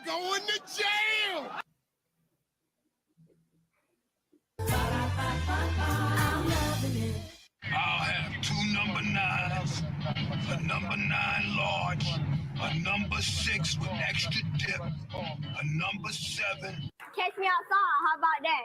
going to jail. I'll have 2 number 9s, a number 9 large, a number 6 with extra dip, a number 7. Catch me outside. How about that?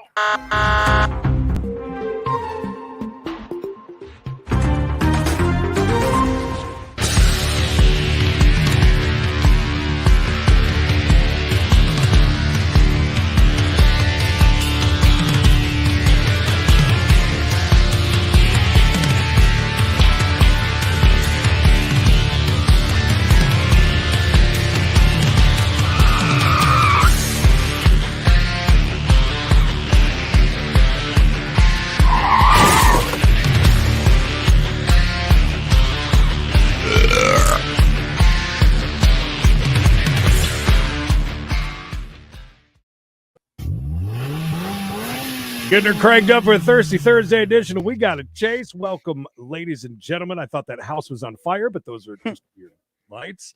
Getting her cranked up for a Thirsty Thursday edition of We Gotta Chase. Welcome, ladies and gentlemen. I thought that house was on fire, but those are just your lights.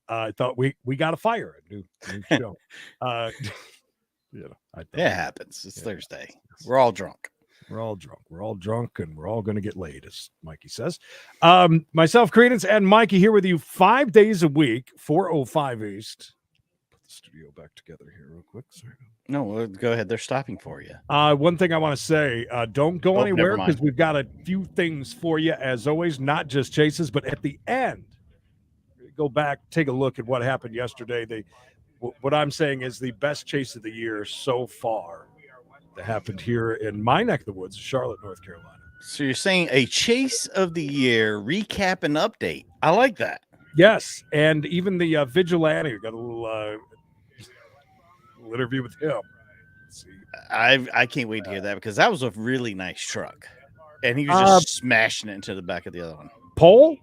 I thought we got a fire, a new show. It happens. It's Thursday. We're all drunk. We're all drunk, and we're all going to get laid, as Mikey says. Myself, Creedence, and Mikey here with you 5 days a week, 4:05 East. Put the studio back together here real quick. Sorry. No, go ahead. They're stopping for you. One thing I want to say, don't go anywhere never mind. because we've got a few things for you, as always, not just chases, but at the end, go back, take a look at what happened yesterday. What I'm saying is the best chase of the year so far that happened here in my neck of the woods, Charlotte, North Carolina. So you're saying a chase of the year recap and update. I like that. Yes, and even the Vigilante, got a little interview with him. Let's see. I can't wait to hear that because that was a really nice truck. And he was just smashing it into the back of the other one. Poll?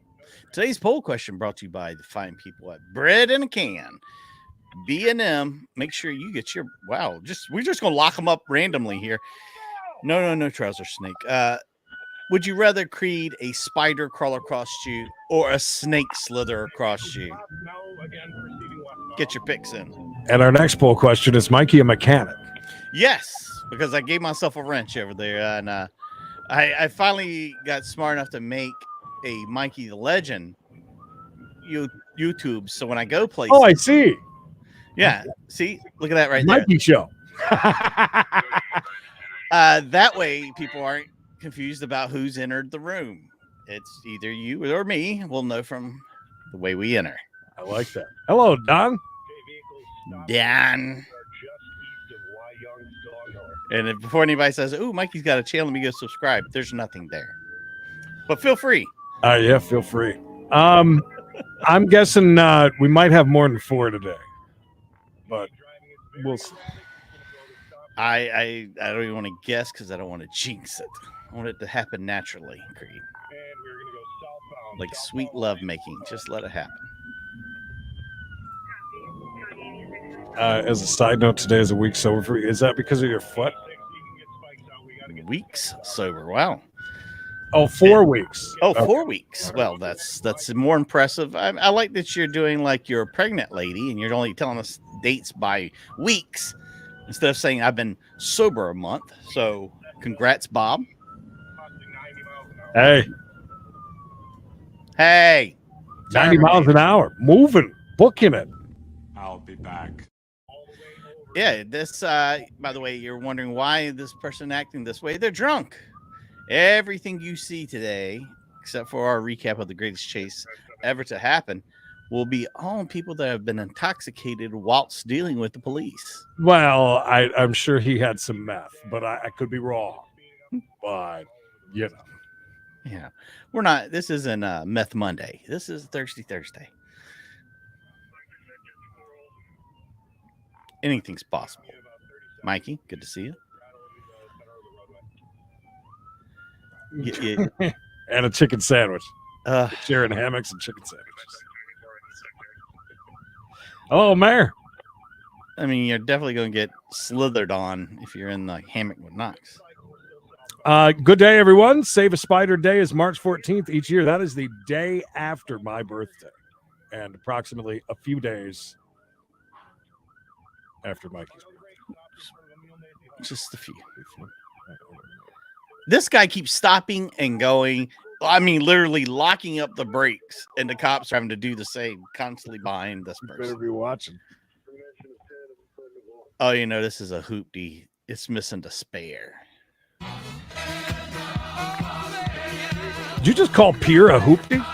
Today's poll question brought to you by the fine people at Bread in a Can. B&M, make sure you get your we're just gonna lock them up randomly here. No trouser snake. Would you rather Creed a spider crawl across you or a snake slither across you? Get your picks in. And our next poll question is Mikey a mechanic? Yes, because I gave myself a wrench over there, and I finally got smart enough to make a Mikey the Legend YouTube. So when I go places, Oh, I see. Yeah, see, look at that right Mikey show. That way, people aren't confused about who's entered the room. It's either you or me. We'll know from the way we enter. I like that. Hello, Don. Dan. And if, before anybody says, "Ooh, Mikey's got a channel, let me go subscribe," there's nothing there. But feel free. Yeah, feel free. I'm guessing we might have more than 4 today, but we'll see. I don't even want to guess because I don't want to jinx it. I want it to happen naturally, Creed. Like sweet love making. Just let it happen. As a side note, today is a week sober for you. Is that because of your foot? Weeks sober. Wow. Oh, 4 weeks. Oh, Okay. 4 weeks. Well, that's more impressive. I like that you're doing like you're a pregnant lady and you're only telling us dates by weeks instead of saying I've been sober a month. So congrats, Bob. Hey, 90 miles an hour. Moving. Booking it. I'll be back. Yeah, this, by the way, you're wondering why this person acting this way. They're drunk. Everything you see today, except for our recap of the greatest chase ever to happen, will be all people that have been intoxicated whilst dealing with the police. Well, I'm sure he had some meth, but I could be wrong. But, you know. Yeah, we're not. This isn't Meth Monday. This is Thirsty Thursday. Anything's possible. Mikey, good to see you. And a chicken sandwich. Uh, Sharing hammocks and chicken sandwiches. Hello, Mayor. I mean, you're definitely going to get slithered on if you're in the hammock with Knox. Good day, everyone. Save a Spider Day is March 14th each year. That is the day after my birthday. And approximately a few days after Mikey's. Just a few. This guy keeps stopping and going. I mean, literally locking up the brakes, and the cops are having to do the same, constantly behind this Better person. be watching. Oh, you know, this is a hoopty. It's missing the spare. Did you just call Pierre a hoopty?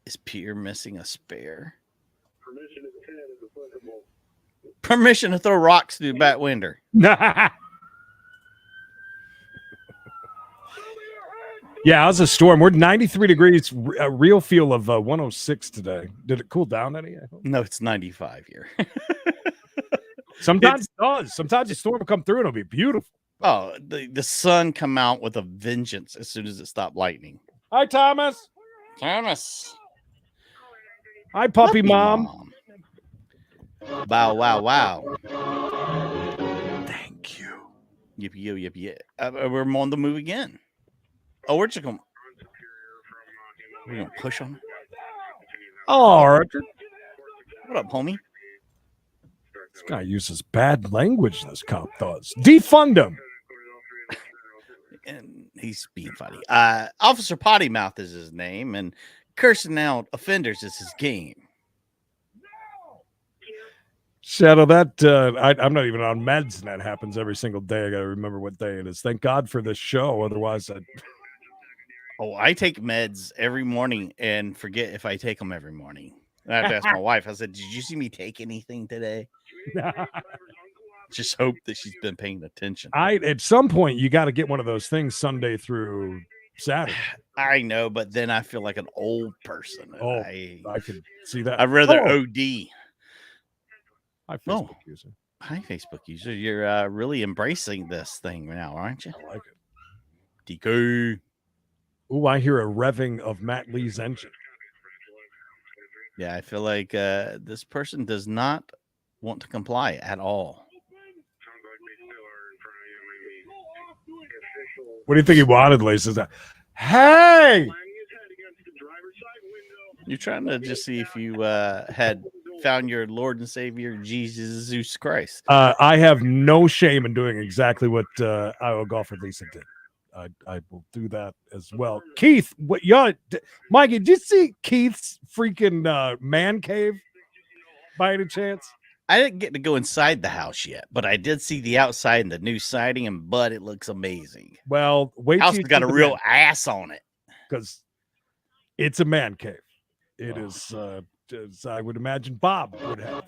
Is Pierre missing a spare? Permission to throw rocks through the back window. Yeah, it was a storm. We're 93 degrees, a real feel of 106 today. Did it cool down any? I hope? No, it's 95 here. Sometimes it does. Sometimes the storm will come through and it'll be beautiful. Oh, the sun come out with a vengeance as soon as it stopped lightning. Hi, Thomas. Thomas. Hi, puppy mom. Wow, wow, wow. Thank you. Yippee, yo, yippee, yeah. We're on the move again. Oh, we're just going to push on it. Oh, Richard. What up, homie? This guy uses bad language, this cop does. Defund him. And he's being funny. Officer Potty Mouth is his name, and cursing out offenders is his game. Shadow, that I'm not even on meds, and that happens every single day. I got to remember what day it is. Thank God for this show. Otherwise, I take meds every morning and forget if I take them every morning. I have to ask my wife. I said, "Did you see me take anything today?" Just hope that she's been paying attention. At some point you got to get one of those things Sunday through Saturday. I know, but then I feel like an old person. Oh, I could see that. I'd rather OD. Hi, Facebook user. Hi, Facebook user. You're really embracing this thing now, aren't you? I like it. DK. Ooh, I hear a revving of Matt Lee's engine. Yeah, I feel like this person does not want to comply at all. What do you think he wanted, Laces? Hey! You're trying to just see if you had found your Lord and Savior, Jesus Christ. I have no shame in doing exactly what Iowa golfer Lisa did. I will do that as well. Keith, Mikey, did you see Keith's freaking man cave by any chance? I didn't get to go inside the house yet, but I did see the outside and the new siding, and bud, it looks amazing. Well, wait. House has got a real ass on it because it's a man cave. It is, as I would imagine Bob would have.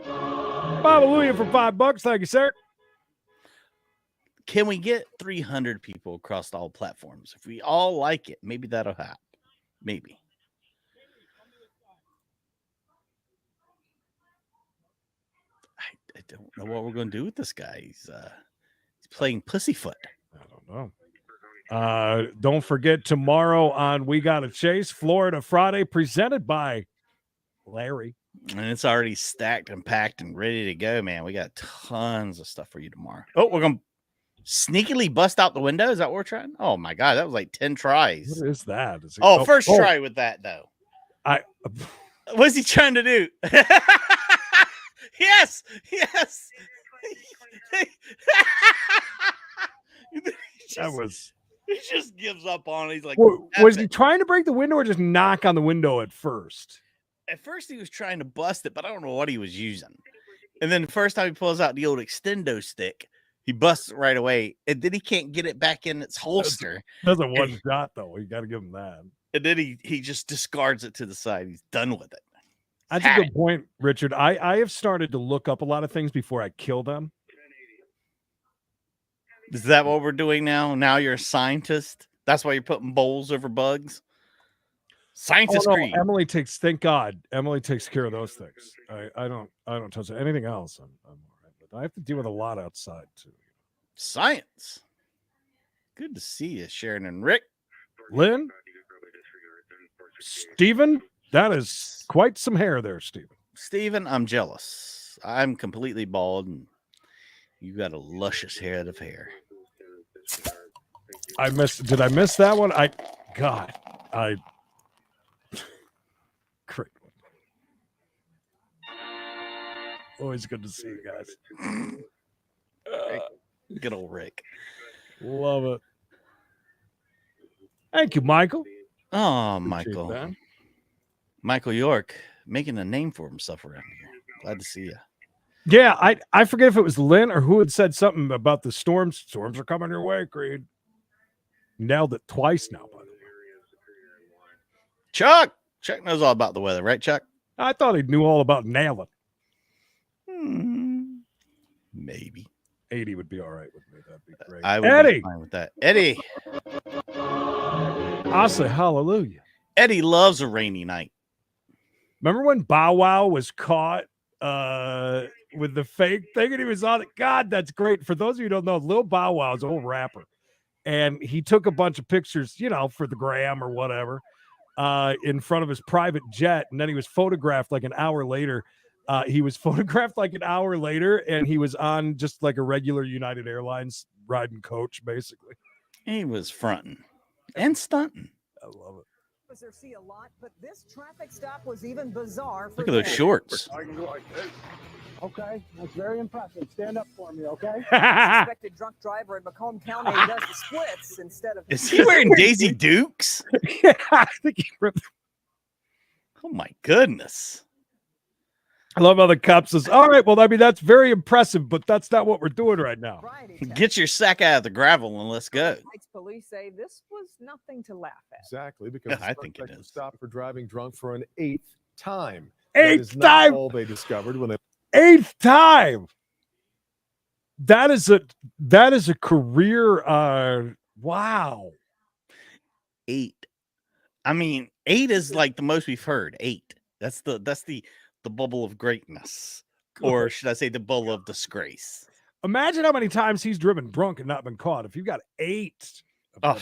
Bob Hallelujah for $5. Thank you, sir. Can we get 300 people across all platforms? If we all like it, maybe that'll happen. Maybe. I don't know what we're going to do with this guy. He's playing pussyfoot. I don't know. Don't forget tomorrow on We Gotta Chase, Florida Friday, presented by Larry. And it's already stacked and packed and ready to go, man. We got tons of stuff for you tomorrow. Oh, we're going to sneakily bust out the window. Is that what we're trying? Oh, my God. That was like 10 tries. What is that? First try with that, though. What's he trying to do? Yes. He just gives up on it. He's like, was he trying to break the window or just knock on the window at first? At first, he was trying to bust it, but I don't know what he was using. And then the first time he pulls out the old extendo stick, he busts it right away, and then he can't get it back in its holster. That's a one shot, though. You got to give him that. And then he just discards it to the side. He's done with it. That's a good point, Richard. I have started to look up a lot of things before I kill them. Is that what we're doing now? Now you're a scientist? That's why you're putting bowls over bugs? Scientist Creed. Emily takes, thank God, Emily takes care of those things. I don't touch anything else. I'm all right with. I have to deal with a lot outside too. Science. Good to see you, Sharon and Rick. Lynn? Steven? That is quite some hair there, Steven. Steven, I'm jealous. I'm completely bald, and you got a luscious head of hair. Did I miss that one? Great one. Always good to see you guys. Good old Rick. Love it. Thank you, Michael. Oh, Appreciate Michael. that. Michael York making a name for himself around here. Glad to see you. Yeah, I forget if it was Lynn or who had said something about the storms. Storms are coming your way, Creed. Nailed it twice now, by the way. Chuck knows all about the weather, right, Chuck? I thought he knew all about nailing. Maybe. 80 would be all right with me. That'd be great. I would Eddie. be fine with that. Eddie. I'll say hallelujah. Eddie loves a rainy night. Remember when Bow Wow was caught with the fake thing and he was on it? God, that's great. For those of you who don't know, Lil Bow Wow is an old rapper. And he took a bunch of pictures, for the gram or whatever, in front of his private jet. And then he was photographed like an hour later. And he was on just like a regular United Airlines riding coach, basically. He was fronting and stunting. I love it. See a lot, but this traffic stop was even bizarre. Look at those shorts. I can go like this. Okay, that's very impressive. Stand up for me, okay? Suspected drunk driver in Macomb County does the splits instead of. Is he wearing Daisy Dukes? Yeah, I think he ripped. Oh my goodness. I love how the cop says, all right, well, I mean, that's very impressive, but that's not what we're doing right now. Get your sack out of the gravel and let's go. Police say this was nothing to laugh at. Exactly, because I think it was is. stopped for driving drunk for an 8th time. Eighth That is not time? all they discovered when they 8th time. That is a career. Wow. 8. I mean, 8 is like the most we've heard. 8. That's the bubble of greatness, or should I say the bubble of disgrace? Imagine how many times he's driven drunk and not been caught. If you've got 8, Oh,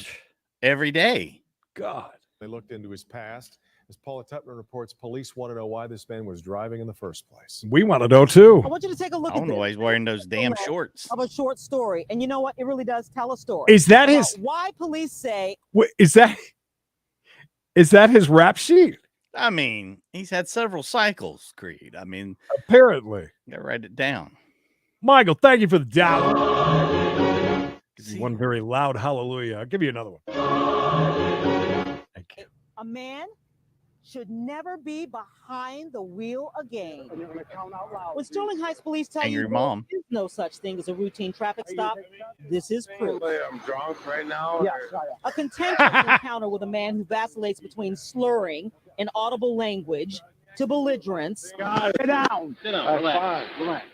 every day. God. They looked into his past. As Paula Tutman reports, police want to know why this man was driving in the first place. We want to know too. I want you to take a look I don't know why he's wearing those damn shorts. of a short story, and you know what? It really does tell a story. Is that his? Why police say Is that his rap sheet? I mean, he's had several cycles, Creed. I mean, Apparently. you gotta write it down. Michael, thank you for the download. One very loud hallelujah. I'll give you another one. Thank you. a man should never be behind the wheel again. When Sterling Heights police tell Angry you mom. there is no such thing as a routine traffic stop, this is proof. I'm drunk right now. Yes, a contentious encounter with a man who vacillates between slurring and audible language to belligerence Sit down. Sit down. Relax.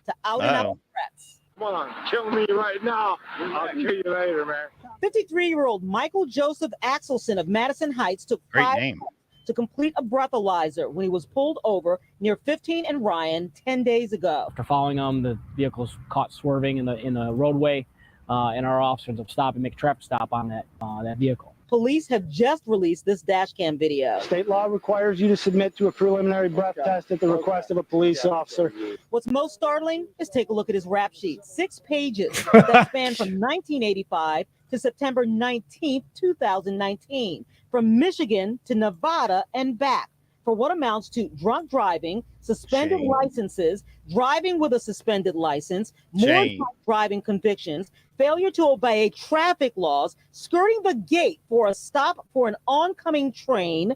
to out-and-out Uh-oh. threats. Come on, kill me right now. I'll kill you later, man. 53-year-old Michael Joseph Axelson of Madison Heights took Great 5 name. months to complete a breathalyzer when he was pulled over near 15 and Ryan 10 days ago. After following them, the vehicle's caught swerving in the roadway, and our officers have stopped and make a traffic stop on that vehicle. Police have just released this dash cam video. State law requires you to submit to a preliminary breath test at the request of a police officer. What's most startling is take a look at his rap sheet. 6 pages that span from 1985 to September 19th, 2019, from Michigan to Nevada and back, for what amounts to drunk driving, suspended Shame. licenses, driving with a suspended license, more Shame. drunk driving convictions, failure to obey traffic laws, skirting the gate for a stop for an oncoming train.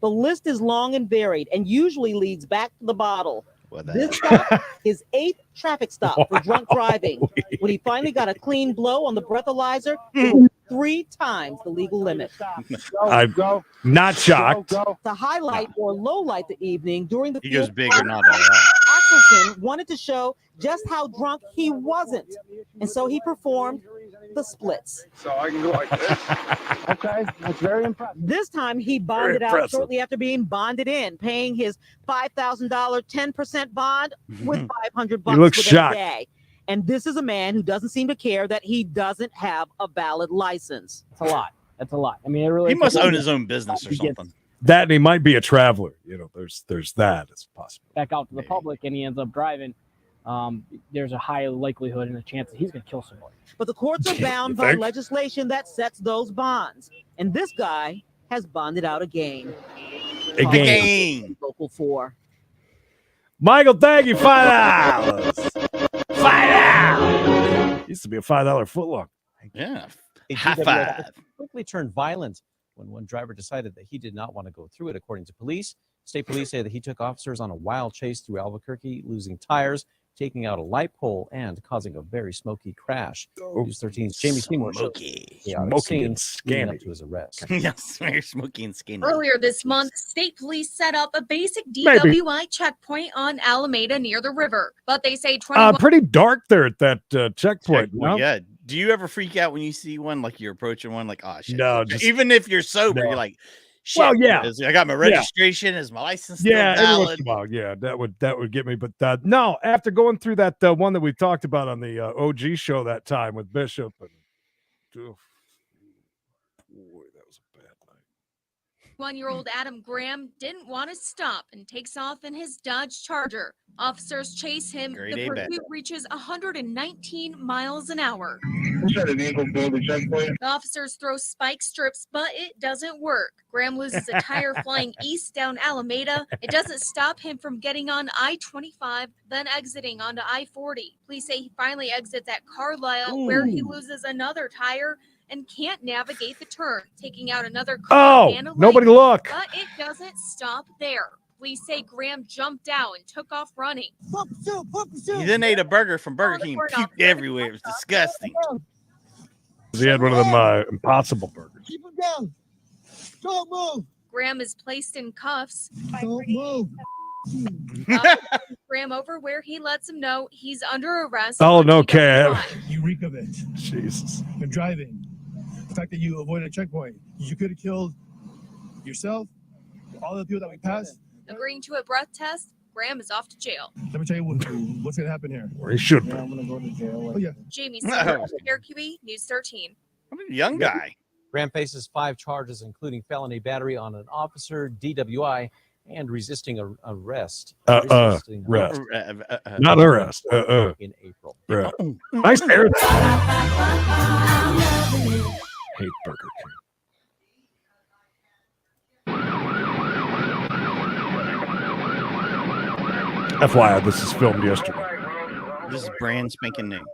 The list is long and varied and usually leads back to the bottle. What the This hell? stop, his 8th traffic stop for drunk driving. When he finally got a clean blow on the breathalyzer, it was 3 times the legal limit. I'm Go. not shocked. Go. To highlight or low light the evening during the He goes field big or not at all. Axelson wanted to show just how drunk he wasn't, and so he performed the splits. So I can go like this. Okay, that's very impressive. This time he bonded out impressive. shortly after being bonded in, paying his $5,000 10% bond with $500 He looks within shocked. a day. And this is a man who doesn't seem to care that he doesn't have a valid license. That's a lot. That's a lot. I mean, it really. He must own his own business or He gets something. That and he might be a traveler. There's that. It's possible. back out to the Maybe. public and he ends up driving. There's a high likelihood and a chance that he's going to kill somebody. But the courts are You bound by think? legislation that sets those bonds. And this guy has bonded out again. Again. Again. Local 4. Michael, thank you. $5. $5. Used to be a $5 footlong. Yeah. A High GWI five. quickly turned violent when one driver decided that he did not want to go through it, according to police. State police say that he took officers on a wild chase through Albuquerque, losing tires, taking out a light pole, and causing a very smoky crash. News 13's Jamie Seymour shows chaotic scene leading up to his arrest. Yes, very smoky and skinny. Earlier this month, state police set up a basic Maybe. DWI checkpoint on Alameda near the river, but they say 21 Pretty dark there at that checkpoint. No? Yeah. Do you ever freak out when you see one, like you're approaching one, like, oh shit? No, just- even if you're sober, No. you're like, shit. Well, yeah. I got my registration. Is my license still Yeah, every once valid? in a while, yeah, that would get me. But no, after going through that one that we talked about on the OG show that time with Bishop, and boy, that was a bad night. 1-year-old Adam Graham didn't want to stop and takes off in his Dodge Charger. Officers chase him. Great The A, bet. pursuit reaches 119 miles an hour. The officers throw spike strips, but it doesn't work. Graham loses a tire flying east down Alameda. It doesn't stop him from getting on I-25, then exiting onto I-40. Police say he finally exits at Carlisle, where he loses another tire and can't navigate the turn, taking out another car and a light. Nobody look. But it doesn't stop there. Police say Graham jumped out and took off running. He then ate a burger from Burger King and puked everywhere. It was disgusting. He had one of them Impossible burgers. Keep him down. Don't move. Graham is placed in cuffs. Don't move. Graham over where he lets him know he's under arrest. Oh, on no, DWI. Kev. You reek of it. Jesus. You're driving. The fact that you avoided a checkpoint, you could have killed yourself, all the people that we passed. Agreeing to a breath test, Graham is off to jail. Let me tell you what's going to happen here. Or he should be. I'm gonna go to jail. Oh, yeah. Jamie Seymour, QE, News 13. What a young guy. Graham faces 5 charges, including felony battery on an officer, DWI, and resisting arrest. Rest. Not arrest. In April. Right. Nice air. Hate Burger King. FYI, this is filmed yesterday. This is brand spanking new.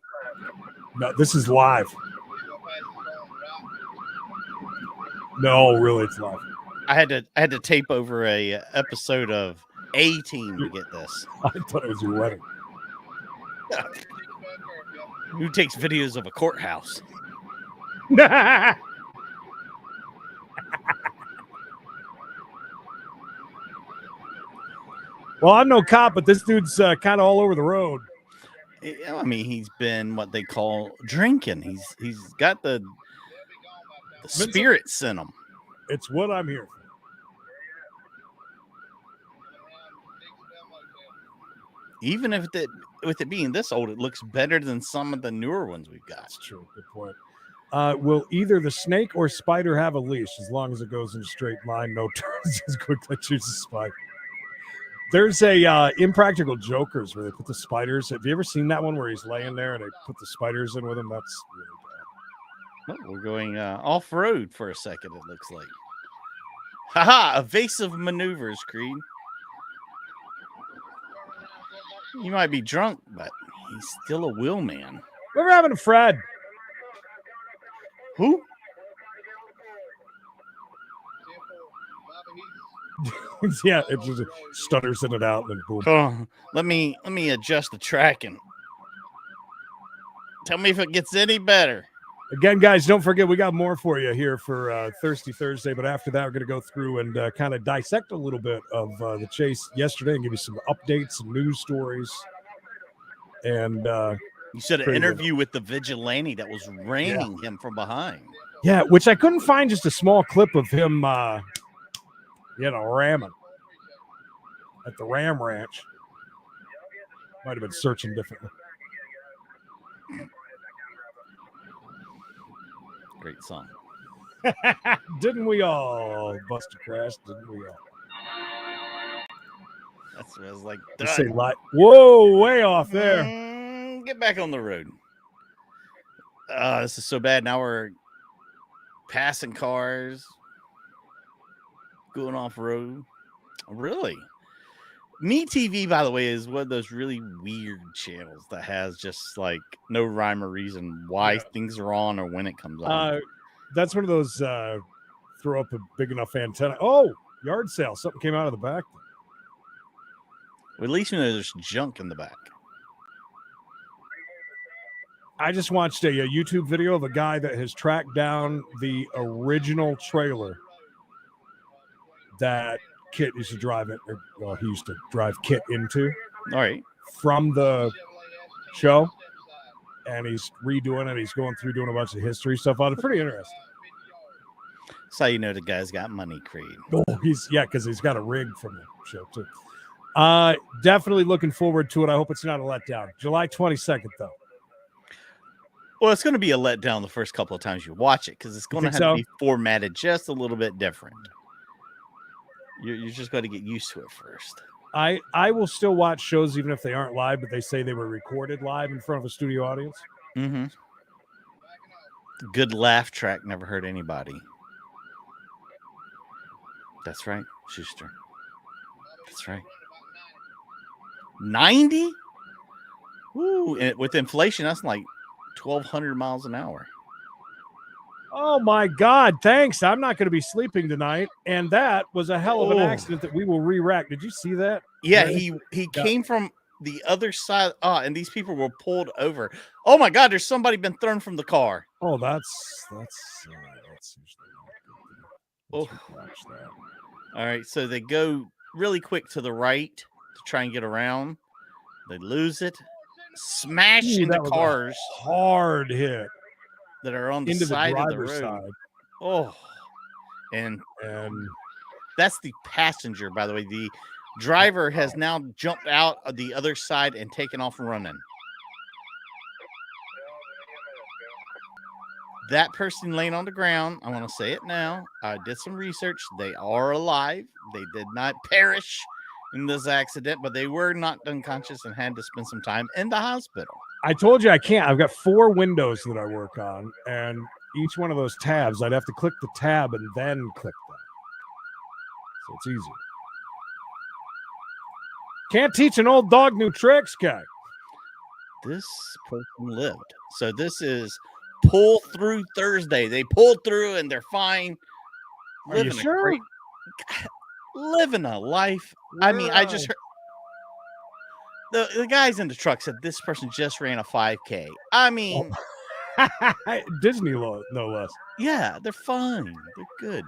No, this is live. No, really, it's live. I had to tape over a episode of A-Team to get this. I thought it was your wedding. Who takes videos of a courthouse? Well, I'm no cop, but this dude's kind of all over the road. I mean, he's been what they call drinking. He's got the spirits in him. It's what I'm here for. Even if with it being this old, it looks better than some of the newer ones we've got. That's true. Good point. Will either the snake or spider have a leash as long as it goes in a straight line? No turns. As quickly choose a spider. There's a Impractical Jokers where they put the spiders. Have you ever seen that one where he's laying there and they put the spiders in with him? That's really bad. Oh, we're going off road for a second. It looks like. Haha! Evasive maneuvers, Creed. He might be drunk, but he's still a wheel man. We're having a Fred. Who? Yeah, it just stutters in and out, and then boom. Oh, let me adjust the tracking. Tell me if it gets any better. Again, guys, don't forget we got more for you here for Thirsty Thursday. But after that, we're going to go through and kind of dissect a little bit of the chase yesterday and give you some updates, some news stories. And you said an interview with the vigilante that was raining him from behind. Yeah, which I couldn't find just a small clip of him, ramming at the Ram Ranch. Might have been searching differently. Great song. Didn't we all, Buster Crash? Didn't we all? That's what I was like. Let's say whoa, way off there. Get back on the road. This is so bad. Now we're passing cars, going off road. Really? Me TV, by the way, is one of those really weird channels that has just like no rhyme or reason why things are on or when it comes on. That's one of those throw up a big enough antenna. Oh, yard sale. Something came out of the back. Well, at least you know there's junk in the back. I just watched a YouTube video of a guy that has tracked down the original trailer that Kit used to drive it, or well, he used to drive Kit into. All right. From the show, and he's redoing it. He's going through doing a bunch of history stuff on it. Pretty interesting. That's how you know the guy's got money, Creed. Oh, because he's got a rig from the show too. Definitely looking forward to it. I hope it's not a letdown. July 22nd, though. Well, it's going to be a letdown the first couple of times you watch it because it's going to have to be formatted just a little bit different. You're just going to get used to it first. I will still watch shows even if they aren't live, but they say they were recorded live in front of a studio audience. Mm-hmm. Good laugh track never hurt anybody. That's right, Schuster. That's right. 90? Ooh, and with inflation, that's like 1,200 miles an hour. Oh my God! Thanks. I'm not going to be sleeping tonight, and that was a hell of an accident that we will re-rack. Did you see that? Yeah, he came from the other side. And these people were pulled over. Oh my God! There's somebody been thrown from the car. Oh, that's Oh. All right, so they go really quick to the right to try and get around. They lose it, smash into cars. Hard hit that are on the into side the of the driver's road. side. Oh, and that's the passenger, by the way. The driver has now jumped out of the other side and taken off running. That person laying on the ground, I want to say it now. I did some research. They are alive. They did not perish in this accident, but they were knocked unconscious and had to spend some time in the hospital. I told you I can't. I've got 4 windows that I work on, and each one of those tabs, I'd have to click the tab and then click that. So it's easier. Can't teach an old dog new tricks, guy. This person lived. So this is Pull Through Thursday. They pulled through and they're fine. Are you sure? Living a life. I mean, I just heard the guys in the truck said this person just ran a 5K. I mean, Disney no less. Yeah, they're fine. They're good.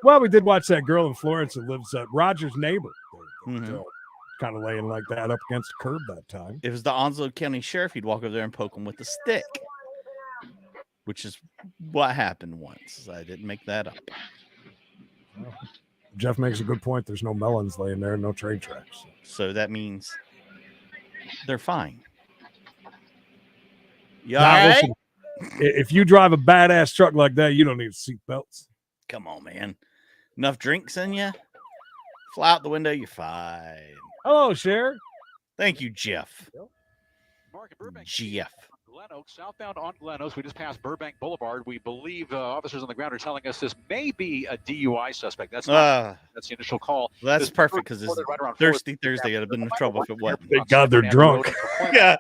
Well, we did watch that girl in Florence that lives Roger's neighbor. Kind of laying like that up against the curb that time. If it was the Onslow County Sheriff, he'd walk over there and poke him with a stick, which is what happened once. I didn't make that up. Jeff makes a good point. There's no melons laying there, no train tracks. So that means they're fine. You Now, all right? listen, if you drive a badass truck like that, you don't need seat belts. Come on, man. Enough drinks in you? Fly out the window, you're fine. Hello, Cher. Thank you, Jeff. Mark in Burbank. Jeff. Glen Oaks, southbound on Glen Oaks. We just passed Burbank Boulevard. We believe officers on the ground are telling us this may be a DUI suspect. That's not, that's the initial call. Well, that's This perfect because it's right around Thirsty Thursday. I'd have been in trouble if it wasn't. Thank God they're drunk. Yeah.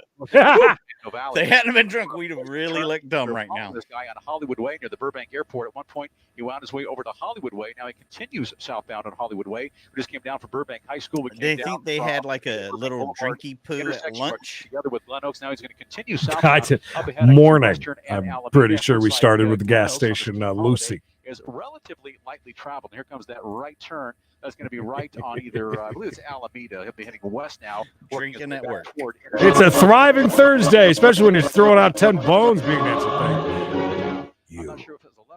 They hadn't been drunk. We'd have really looked dumb right now. This guy on Hollywood Way near the Burbank Airport. At one point, he wound his way over to Hollywood Way. Now he continues southbound on Hollywood Way. We just came down from Burbank High School. We They came think down they from, had like a little drinky poo at intersection lunch. together with Glen Oaks. Now he's going to continue I southbound. did. up ahead, Morning. Western and I'm Alameda. pretty sure we Looks like, started with the Glen gas Oaks on this station, holiday Lucy. is relatively lightly traveled. And here comes that right turn. That's going to be right on either, I believe it's Alameda. He'll be heading west now. Drinking at work. It's a thriving Thursday, especially when you're throwing out 10 bones being that thing.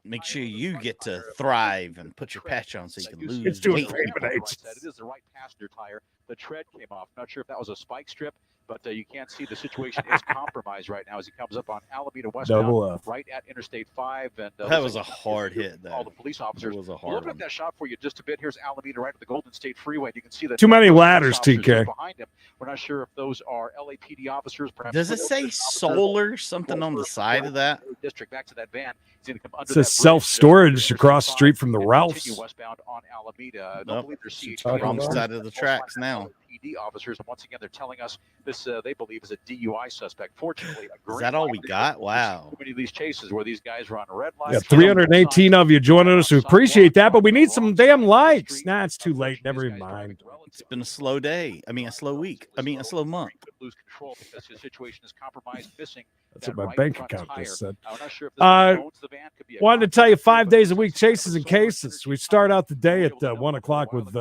Make sure you get to thrive and put your patch on so you can lose It's doing weight. It is the right passenger tire. The tread came off. Not sure if that was a spike strip, but you can't see the situation is compromised right now as he comes up on Alameda westbound, Double up. right at Interstate 5. And That was a hard hit, though. All the police officers. It was a We'll hard open up one. that shot for you just a bit. Here's Alameda right at the Golden State Freeway. You can see that Too many ladders, police officers TK. behind him. We're not sure if those are LAPD officers. Perhaps Does it say solar something on the side of that? District back to that van. He's going to come under It that says bridge self-storage across the street from the and Ralphs. continue westbound on Alameda. I don't Nope. believe there's CHP Wrong officers. side of the tracks now. LAPD officers. And once again, they're telling us this they believe is a DUI suspect. Fortunately, Is that all we got? Wow. Too many of these chases where these guys are on red Yeah, lights. 318 of you joining us. We appreciate that, but we need some damn likes. Nah, it's too late. Never mind. It's been a slow day. I mean, a slow week. I mean, a slow month. Lose control because his situation is compromised, missing. That's what my bank account just said. I'm not sure if this owns the van. Could be a Wanted to tell you 5 days a week, chases and cases. We start out the day at 1 o'clock with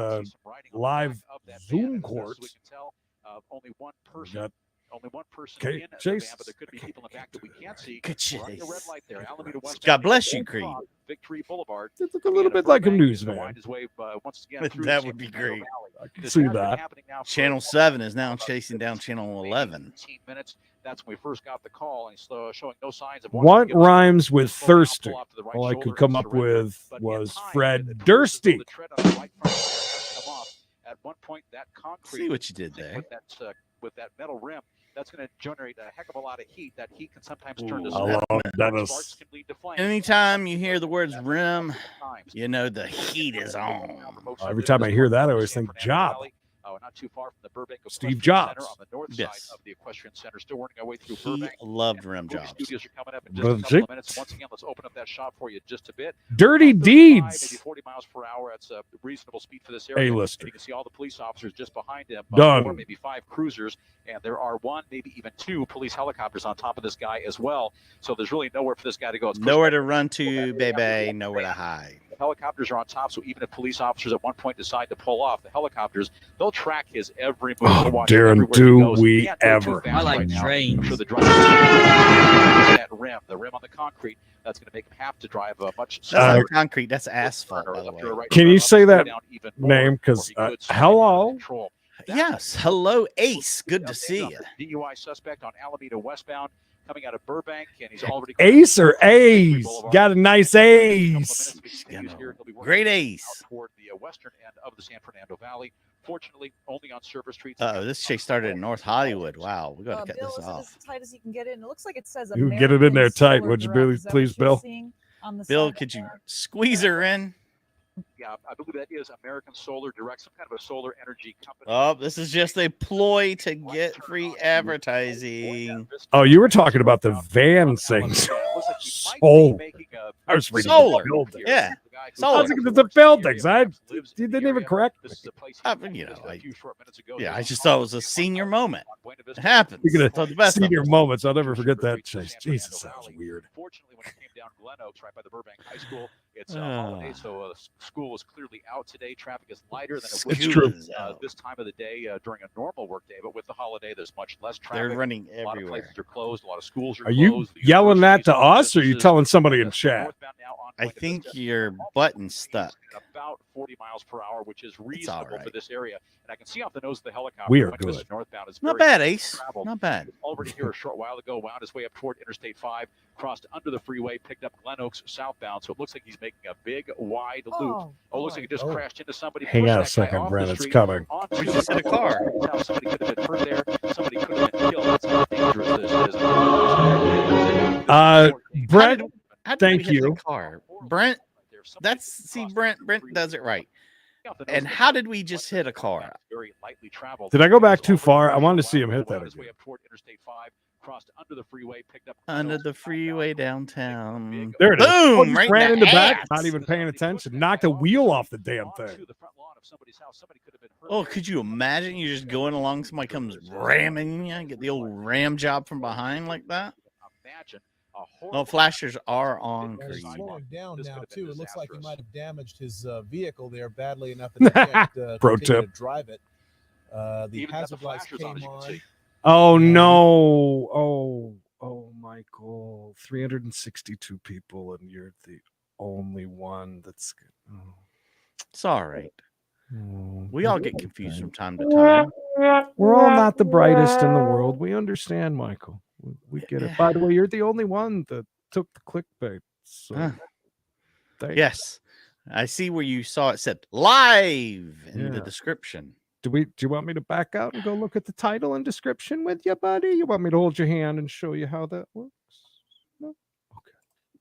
live Zoom courts. Only one person. Got only one person okay, in the Chase. van, but there could be people in the back that we can't see. Good chase. We're on the red light there. Alameda West God bless you, Creed. Victory Boulevard. It look a little bit like a news van. Once again, That would be great. I can see that. Channel 7 is now chasing down Channel 11. 15 minutes. That's when we first got the call, and he's showing no signs of What rhymes with thirsty? All I could come up with was Fred Dursty. At one point, that concrete. See what you did there. With that metal rim, that's going to generate a heck of a lot of heat. That heat can sometimes turn to Hello, Dennis. sparks can lead to flames. Anytime you hear the words rim, you know the heat is on. Every time I hear that, I always think job. Not too far from the Burbank Steve Jobs. Center on the north Yes. side of the Equestrian Center. Still working our way through He Burbank. loved rim jobs. Studios are coming up in just a couple of minutes. Once again, let's open up that shot for you just a bit. Dirty 35, deeds. Maybe 40 miles per hour. That's a reasonable speed for this area. A-lister. You can see all the police officers just behind him. Done. 4, maybe 5 cruisers, and there are 1, maybe even 2 police helicopters on top of this guy as well. So there's really nowhere for this guy to go. It's Nowhere to run to, baby. Nowhere to hide. The helicopters are on top, so even if police officers at one point decide to pull off the helicopters, they'll track his every move. Oh, They'll watch him Darren, everywhere he do goes. we He can't go too ever. fast I like right now. trains. I'm sure the driver that rim, the rim on the concrete, that's going to make him have to drive much That's not concrete. That's asphalt, by the way. Can you say that name? Because hello. Yes. Hello, Ace. Good to see you. DUI suspect on Alameda westbound coming out of Burbank, and he's already Ace or Ace? Got a nice ace. Great ace. Toward the western end of the San Fernando Valley. Fortunately, only on surface streets. Oh, this chase started in North Hollywood. Wow, we got to cut Bill, this is it off. as tight as you can get in? It looks like it says You can get it in there tight, Solar would you, Direct. Billy? Is that Please, what you're Bill? seeing on the Bill, side could you there? squeeze her in? Yeah, I believe that is American Solar Direct, some kind of a solar energy company. Oh, this is just a ploy to get free advertising. Oh, you were talking about the van things. Solar. I was reading Solar. the building. Yeah. I Solar. was looking at the buildings. You didn't even correct me. I just thought it was a senior moment. It happens. Speaking Thought the of best of senior them. moments, I'll never forget that chase. Jesus, that was weird. Fortunately, when it came down Glen Oaks, right by the Burbank High School, it's a holiday, so school is clearly out today. Traffic is lighter than it would It's be true. This time of the day during a normal work day, but with the holiday, there's much less traffic. They're running A lot of everywhere. places are closed. A lot of schools are Are you closed. The yelling that to universities, us, or are you businesses, telling somebody in chat? northbound now on I Buena think Vista, your button's stuck. about 40 miles per hour, which is reasonable right. for this area. And I can see off the nose of the helicopter. We are Buena Vista good. Northbound is Not very bad, Ace. traveled. Not bad. Already here a short while ago, wound his way up toward Interstate 5, crossed under the freeway, picked up Glen Oaks southbound. So it looks like he's making a big, wide loop. Oh, looks like he just crashed into somebody. Hang pushed on a that guy second, off Brent. the It's street coming. onto We the just hit a car. Now somebody could have been hurt there. Somebody could have been killed. That's how dangerous this is. Brent, How did thank we hit you. the car? Brent, Brent does it right. And how did we just hit a car? Very lightly traveled. Did I go back too far? I wanted to see him hit that Wound his way again. up toward Interstate 5, crossed under the freeway, picked up Under the freeway downtown. There it is. Oh, Boom! just Right ran in in the the back, ass. not even paying attention. Knocked a wheel off the damn thing. Oh, could you imagine you just going along, somebody comes ramming you, get the old ram job from behind like that? Imagine No, flashers are on. He's Creed. slowing down now too. It looks like he might have damaged his vehicle there badly enough that he can't Pro continue tip. to drive it. The Even got hazard the lights flashers came on, as you can on. see. Oh no! Oh, Michael! 362 people, and you're the only one that's. Oh. It's all right. Oh. We all get confused from time to time. We're all not the brightest in the world. We understand, Michael. We get it. By the way, you're the only one that took the clickbait. So, thanks. Yes, I see where you saw it said live in the Yeah. description. Do you want me to back out and go look at the title and description with you, buddy? You want me to hold your hand and show you how that works? No?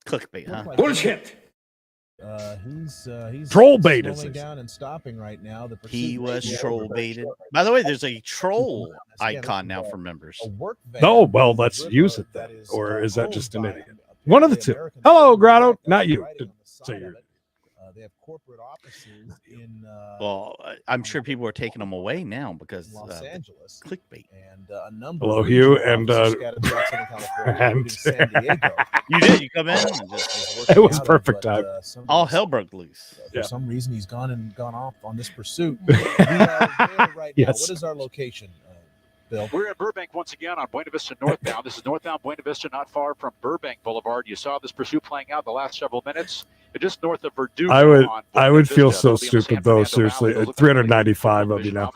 Clickbait, huh? Looked like Bullshit. He's Troll bait, as slowing they say. down and stopping right now. The He pursuit was may be troll over. baited. By the way, there's a troll Again, icon this now is for members. a work van Oh, well, in the let's river use it that then. is, Or is that owned just an by, idiot? One of the apparently, two. American Hello, Civil Grotto. Rights. Not you. Writing on the Say side your of it. They have corporate offices in Well, I'm sure people are taking them away now because Los Angeles clickbait. and a number Hello, of Hugh, regional and offices scattered throughout Southern California, including San Diego. You did. You come in and just It was out of, perfect but, time. all hell broke loose. For some reason, he's gone off on this pursuit. We are there right now. Yes. What is our location, Bill? We're in Burbank once again on Buena Vista northbound. This is northbound Buena Vista, not far from Burbank Boulevard. You saw this pursuit playing out the last several minutes. Just north of Verdugo. I would feel so stupid though. Seriously, 395 of you now.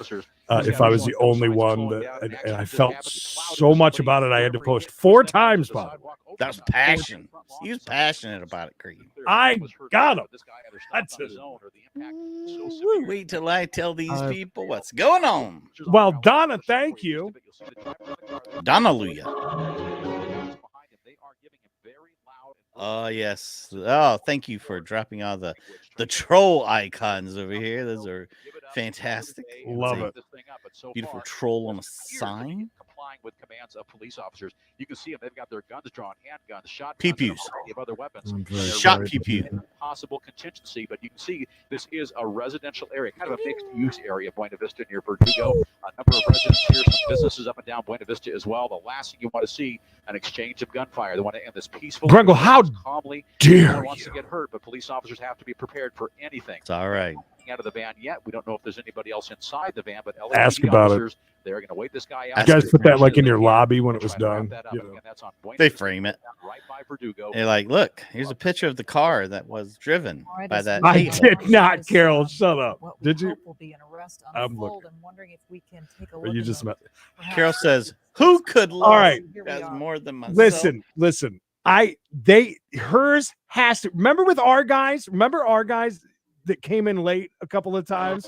If I was the only one that, and I felt so much about it, I had to post 4 times. Bob. That was passion. He was passionate about it, Creed. I got him. That's it. Wait till I tell these people what's going on. Well, Donna, thank you. Donnaluya. Oh, yes. Oh, thank you for dropping all the troll icons over here. Those are fantastic. Love it. Beautiful troll on a sign. Complying with commands of police officers. You can see them. They've got their guns drawn, handguns, shotguns, Pew-pews. and a variety of other weapons. Shot pew-pew. Possible contingency, but you can see this is a residential area, kind of a mixed-use area, Buena Vista near Verdugo. A number of residents here, some businesses up and down Buena Vista as well. The last thing you want to see, an exchange of gunfire. They want to end this peacefully. Gringo, how calmly. dare No one wants to get hurt, but police officers have to be prepared for anything. It's all right. Out of the van yet. We don't know if there's anybody else inside the van, but LAPD Ask about officers, they're going to wait this guy out. You guys put that like in your lobby when it was done. They frame it. Right by Verdugo. They're like, look, here's a picture of the car that was driven by that. I table. did not, Carol. Shut up. Did you? Will be an arrest I'm unfold. looking. I'm wondering if we can take a Or look. you at just them. met. Carol says, "Who could love All right. you guys more than myself?" Listen. Hers has to. Remember with our guys. Remember our guys that came in late a couple of times.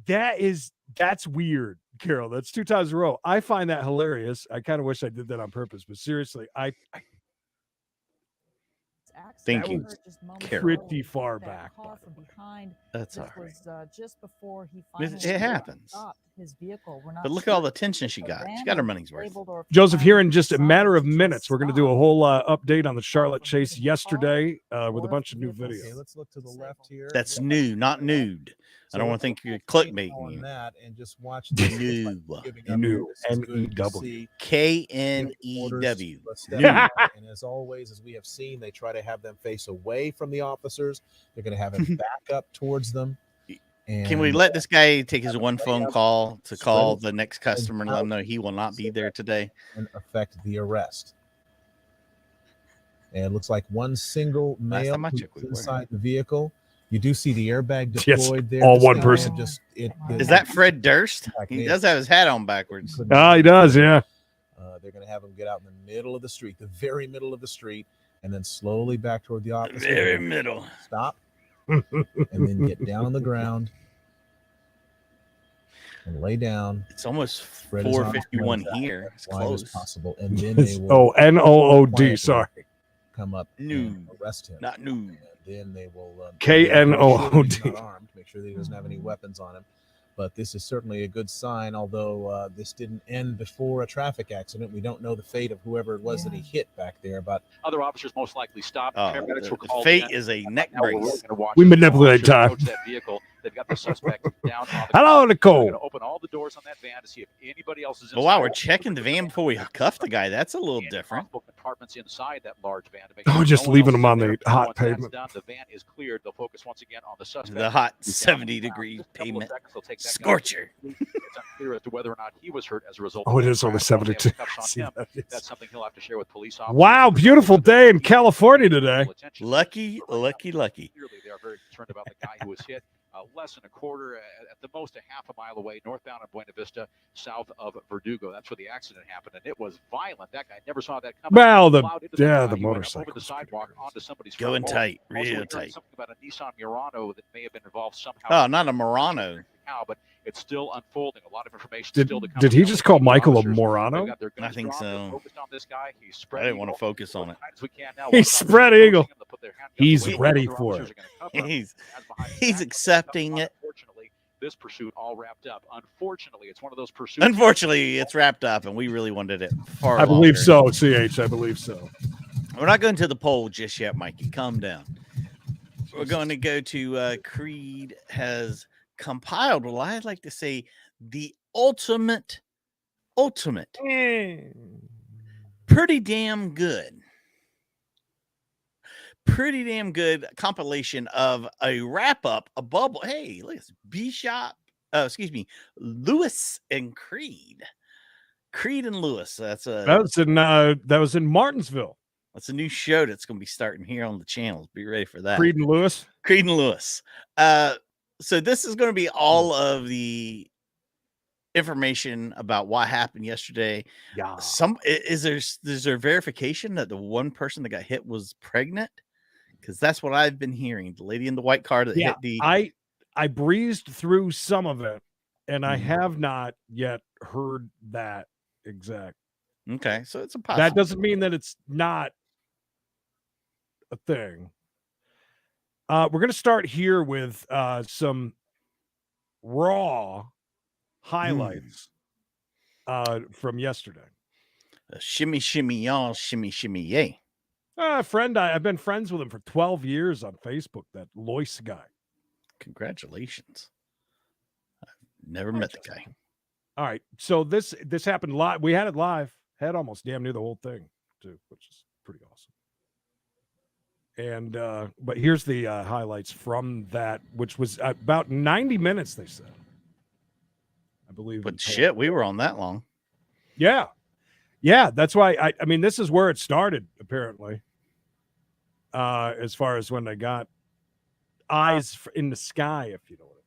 That's weird, Carol. That's 2 times in a row. I find that hilarious. I kind of wish I did that on purpose, but seriously, Thank you, Carol. Pretty far back. That's all right. Just before he It finally happens. stopped his vehicle. We're not But look at all the attention she got. She got her money's worth. Joseph, here in just a matter of minutes, we're going to do a whole update on the Charlotte chase yesterday with a bunch of new videos. Okay, let's look to the left here. That's new, not nude. I don't want to think you're clickbaiting on you. that and just watch this. New. New. N-E-W. K-N-E-W. And as always, as we have seen, they try to have them face away from the officers. They're going to have him back up towards them. Can we let this guy take his one phone call to call the next customer and let him know he will not be there today? And affect the arrest. And it looks like one single male inside the vehicle. You do see the airbag deployed there. All one person. Is that Fred Durst? He does have his hat on backwards. He does, yeah. They're going to have him get out in the middle of the street, the very middle of the street, and then slowly back toward the office. Very middle. Stop. And then get down on the ground and lay down. It's almost 4:51 here. It's close. As possible. And then they will N-O-O-D, sorry. Come up and arrest him. Not new. Then they will K-N-O-O-D. Not armed, make sure that he doesn't have any weapons on him. But this is certainly a good sign, although this didn't end before a traffic accident. We don't know the fate of whoever it was that he hit back there. But other officers most likely stopped. Paramedics were called fate in. is a neck brace. We manipulate time. That vehicle. They've got the suspect down on the Hello, Nicole. They're going to open all the doors on that van to see if anybody else is inside. Well, wow, we're checking the van before we cuff the guy. That's a little different. Compartments inside that large van to make Oh, sure just no one leaving else him on is there. the hot Once that's pavement. done, the van is cleared. They'll focus once again on the suspect. The hot who's down on the 70-degree ground. Just a couple of pavement. seconds, they'll take that guy. Scorcher. It's unclear as to whether or not he was hurt as a result. Oh, of it the is only crash. Only have 72. cuffs on See him. that? That's something he'll have to share with police officers. Wow, beautiful day in California today. Lucky, lucky, lucky. Clearly, they are very concerned about the guy who was hit. Less than a quarter, at the most a half a mile away, northbound on Buena Vista, south of Verdugo. That's where the accident happened, and it was violent. That guy never saw that coming. Well, Plowed into guy. the He went up motorcycle. over the sidewalk onto somebody's Going front lawn. tight, Also, we real heard tight. Something about a Nissan Murano that may have been involved somehow. Oh, not a Murano. how, but it's still unfolding. A lot of information Did, still to come. did he just call Michael a Officers, they've morano? got their guns I think drawn. They're so. focused on this guy. He's I spread didn't want to eagle. focus on it. As we can now, He's watch spread officers eagle. approaching him. They'll put their handguns He's away. ready Other for officers it. are gonna cover him. He's As behind his he's back, accepting it. Unfortunately, this pursuit all wrapped up. Unfortunately, it's one of those pursuits. Unfortunately, it's wrapped up, and we really wanted it far I believe longer. so, CH. I believe so. We're not going to the poll just yet, Mikey. Calm down. We're going to go to Creed has compiled, well, I'd like to say, the ultimate, pretty damn good compilation of a wrap-up, a bubble. Hey, look, it's Lewis and Creed. Creed and Lewis. That was in Martinsville. That's a new show that's going to be starting here on the channels. Be ready for that. Creed and Lewis. So this is going to be all of the information about what happened yesterday. Yeah. Is there verification that the one person that got hit was pregnant? Because that's what I've been hearing. The lady in the white car that hit the. I breezed through some of it, and I have not yet heard that exact. Okay, so it's a possible. That doesn't mean that it's not a thing. We're going to start here with some raw highlights from yesterday. Shimmy, shimmy, y'all, shimmy, shimmy, yay. A friend, I've been friends with him for 12 years on Facebook, that Lois guy. Congratulations. I've never met the guy. All right, so this happened live. We had it live. Had almost damn near the whole thing, too, which is pretty awesome. And but here's the highlights from that, which was about 90 minutes, they said. I believe. But shit, we were on that long. Yeah. Yeah, that's why I mean, this is where it started, apparently. As far as when they got eyes in the sky, if you know what I mean.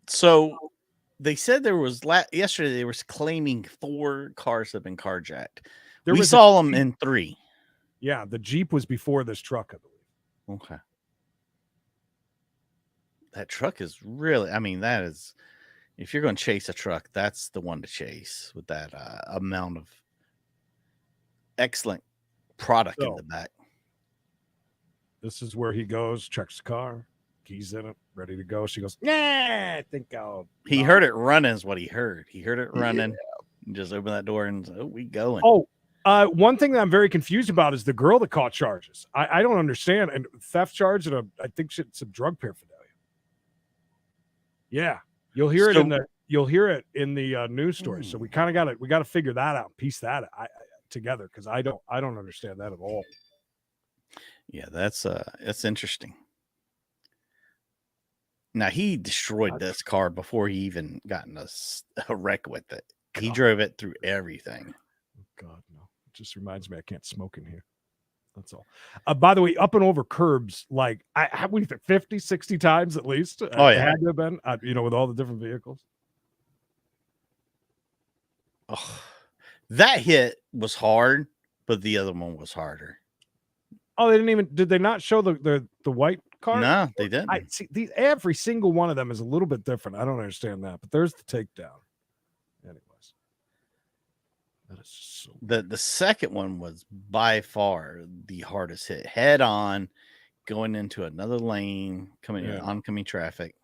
So they said there was yesterday they were claiming 4 cars have been carjacked. We saw them in 3. Yeah, the Jeep was before this truck, I believe. Okay. That truck is really, I mean, that is, if you're going to chase a truck, that's the one to chase with that amount of excellent product in the back. This is where he goes, checks the car, keys in it, ready to go. She goes, "Yeah, I think I'll." He heard it running is what he heard. He heard it running. Yeah. Just open that door and we going. Oh, one thing that I'm very confused about is the girl that caught charges. I don't understand. And theft charge and I think some drug paraphernalia. Yeah, you'll hear it in the news story. So we kind of got to figure that out, piece that together, because I don't understand that at all. Yeah, that's interesting. Now he destroyed this car before he even got in a wreck with it. God. He drove it through everything. God, no. It just reminds me I can't smoke in here. That's all. By the way, up and over curbs, like I what do you think, 50, 60 times at least? Oh, yeah. It had to have been, with all the different vehicles. Oh, that hit was hard, but the other one was harder. Oh, did they not show the white car? No, they didn't. I see every single one of them is a little bit different. I don't understand that, but there's the takedown. Anyways. That is so the second one was by far the hardest hit. Head on, going into another lane, coming in oncoming traffic.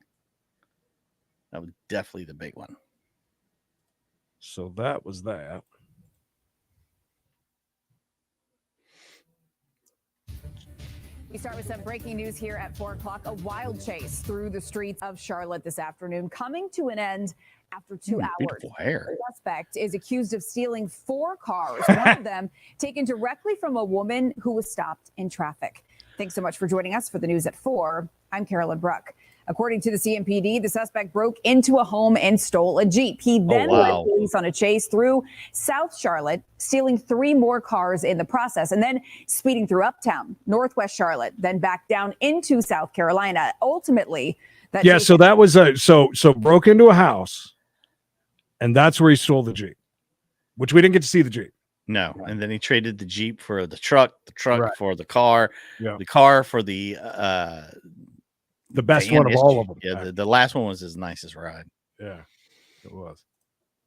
That was definitely the big one. So that was that. We start with some breaking news here at 4 o'clock. A wild chase through the streets of Charlotte this afternoon, coming to an end after 2 hours. Beautiful hair. The suspect is accused of stealing 4 cars, one of them taken directly from a woman who was stopped in traffic. Thanks so much for joining us for the news at 4. I'm Carolyn Bruck. According to the CMPD, the suspect broke into a home and stole a Jeep. He then led police on a chase through South Charlotte, stealing 3 more cars in the process, and then speeding through Uptown, Northwest Charlotte, then back down into South Carolina. Ultimately, so that was so broke into a house, and that's where he stole the Jeep, which we didn't get to see the Jeep. No, and then he traded the Jeep for the truck right. for the car, the car for the the best one of all of them. Yeah, the last one was his nicest ride. Yeah, it was.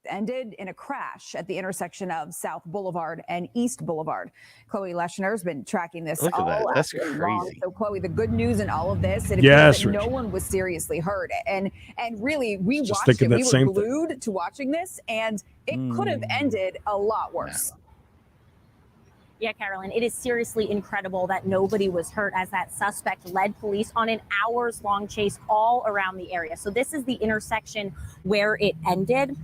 Ended in a crash at the intersection of South Boulevard and East Boulevard. Chloe Leschner has been tracking this Look at that. all That's afternoon long. crazy. So, Chloe, the good news in all of this, it Yes, appears that no Rich. one was seriously hurt. And really, we Just watched thinking it. that We were same thing. glued to watching this, and it could have ended a lot worse. Yeah, Carolyn, it is seriously incredible that nobody was hurt as that suspect led police on an hours-long chase all around the area. So this is the intersection where it ended.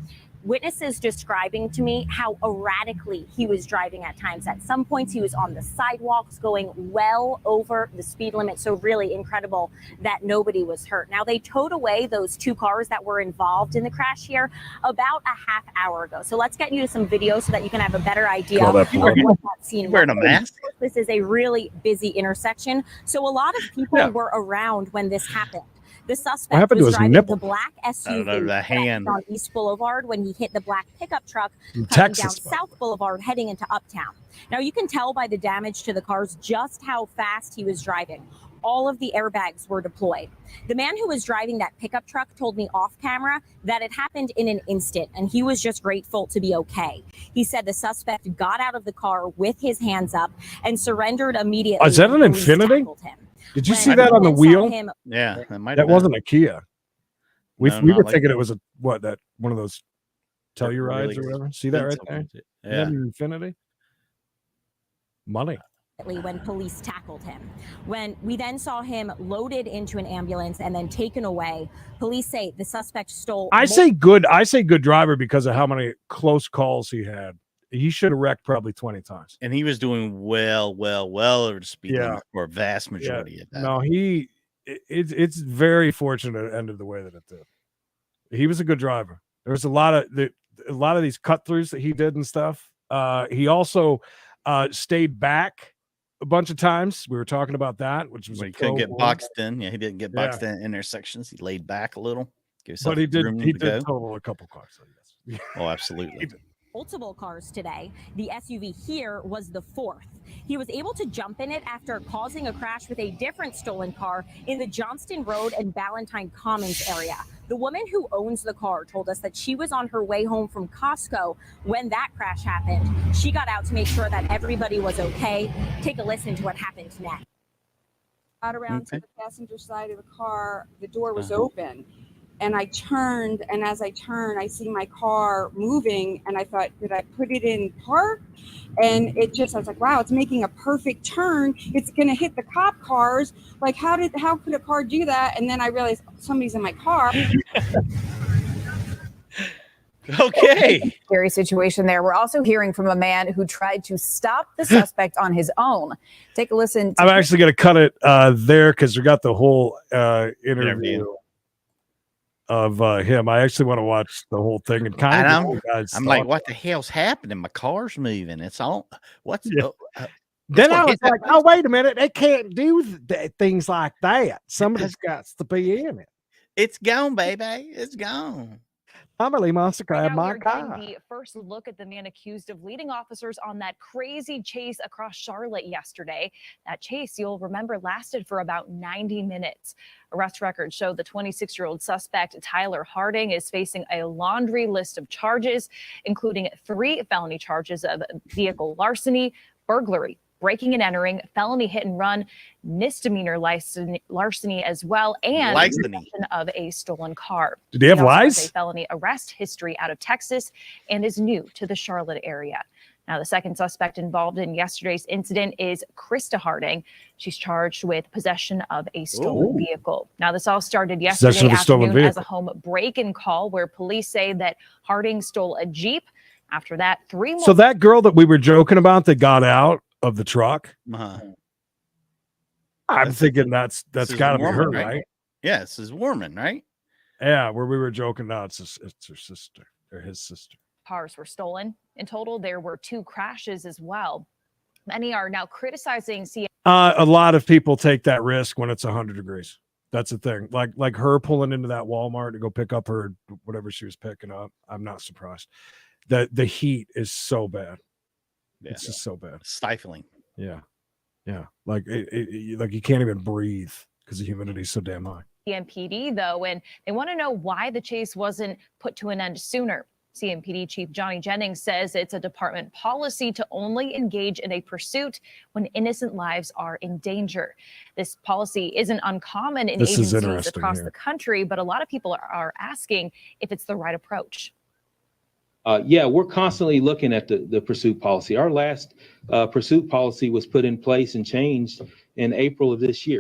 Witnesses describing to me how erratically he was driving at times. At some points, he was on the sidewalks going well over the speed limit. So really incredible that nobody was hurt. Now, they towed away those 2 cars that were involved in the crash here about a half hour ago. So let's get you to some video so that you can have a better idea of what that scene Wearing a was like. mask? This is a really busy intersection. So a lot of people were around when this happened. The suspect happened to was his driving nipple? the black I SUV don't know, the hand. on East Boulevard when he hit the black pickup truck In coming Texas, down South Boulevard heading into Uptown. Now you can tell by the damage to the cars just how fast he was driving. All of the airbags were deployed. The man who was driving that pickup truck told me off camera that it happened in an instant and he was just grateful to be okay. He said the suspect got out of the car with his hands up and surrendered immediately. Oh, is that when an police Infinity? tackled him. Did you When see that on the police saw wheel? him- Yeah, that might That have been. wasn't a Kia. We No, we not were like thinking that. it was a that one of those Tellurides or whatever. See that right there? Yeah. Is that an Infinity? Money. When police tackled him. When we then saw him loaded into an ambulance and then taken away, police say the suspect stole. I say good driver because of how many close calls he had. He should have wrecked probably 20 times. And he was doing well over the speed Yeah. limit for a vast majority of that. No, it's very fortunate it ended the way that it did. He was a good driver. There was a lot of these cut throughs that he did and stuff. He also stayed back a bunch of times. We were talking about that, which was When a he couldn't pro get move. boxed in. Yeah, he didn't get boxed in intersections. He laid back a little. Give But he himself did room he to did go. total a couple cars. So yes. Oh, absolutely. Multiple cars today. The SUV here was the 4th. He was able to jump in it after causing a crash with a different stolen car in the Johnston Road and Ballantyne Commons area. The woman who owns the car told us that she was on her way home from Costco when that crash happened. She got out to make sure that everybody was okay. Take a listen to what happened next. Got around to the passenger side of the car, the door was open. And I turned, and as I turned, I see my car moving, and I thought, did I put it in park? And I was like, wow, it's making a perfect turn. It's gonna hit the cop cars. Like, how could a car do that? And then I realized somebody's in my car. Okay. Scary situation there. We're also hearing from a man who tried to stop the suspect on his own. Take a listen to I'm actually going to cut it there because we got the whole interview of him. I actually want to watch the whole thing and kind of. I'm like, what the hell's happening? My car's moving. It's on. What's Then I gonna was hit that like, oh, wait a minute. They can't do things like that. Somebody's got to be in it. It's gone, baby. It's gone. Somebody must have grabbed my We're car. getting the first look at the man accused of leading officers on that crazy chase across Charlotte yesterday. That chase, you'll remember, lasted for about 90 minutes. Arrest records show the 26-year-old suspect, Tyler Harding, is facing a laundry list of charges, including 3 felony charges of vehicle larceny, burglary, breaking and entering, felony hit and run, misdemeanor larceny as well, and possession of a stolen car. Did he have also has lies? a felony arrest history out of Texas and is new to the Charlotte area. Now, the second suspect involved in yesterday's incident is Krista Harding. She's charged with possession of a stolen vehicle. Now, this all started yesterday afternoon as a home break-in call where police say that Harding stole a Jeep. After that, 3 more. So that girl that we were joking about that got out of the truck, I'm thinking that's got to be her, right? Yeah, this is Warman, right? Yeah, where we were joking. No, it's her sister or his sister. Cars were stolen. In total, there were 2 crashes as well. Many are now criticizing A lot of people take that risk when it's 100 degrees. That's the thing. Like her pulling into that Walmart to go pick up her whatever she was picking up. I'm not surprised. The heat is so bad. Yeah. It's just so bad. Stifling. Yeah. Yeah. Like like you can't even breathe because the humidity is so damn high. CMPD, though, and they want to know why the chase wasn't put to an end sooner. CMPD Chief Johnny Jennings says it's a department policy to only engage in a pursuit when innocent lives are in danger. This policy isn't uncommon in agencies across the country, but a lot of people are asking if it's the right approach. Yeah, we're constantly looking at the pursuit policy. Our last pursuit policy was put in place and changed in April of this year.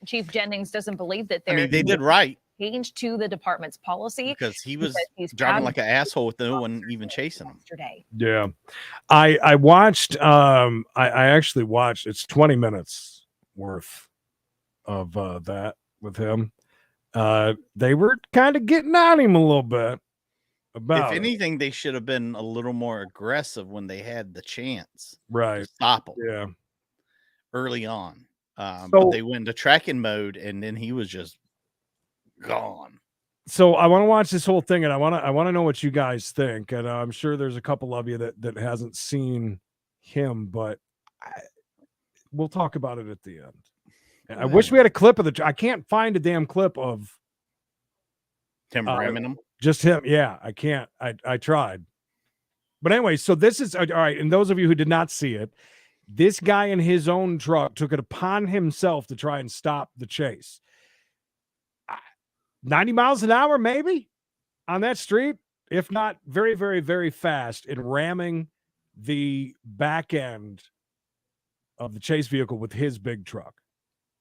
Chief Jennings doesn't believe that I mean, they did right. Change to the department's policy because he was driving like an asshole with no one even chasing him. Yesterday. Yeah. I watched, I actually watched, it's 20 minutes worth of that with him. They were kind of getting at him a little bit about If anything, they should have been a little more aggressive when they had the chance. Right. To stop him. Yeah. Early on. But they went into tracking mode and then he was just gone. So I want to watch this whole thing, and I want to know what you guys think. And I'm sure there's a couple of you that hasn't seen him, but we'll talk about it at the end. And I wish we had a clip of I can't find a damn clip of Tim ramming him. Just him. Yeah, I can't. I tried. But anyway, so this is all right. And those of you who did not see it, this guy in his own truck took it upon himself to try and stop the chase. 90 miles an hour, maybe, on that street, if not very, very, very fast, in ramming the back end of the chase vehicle with his big truck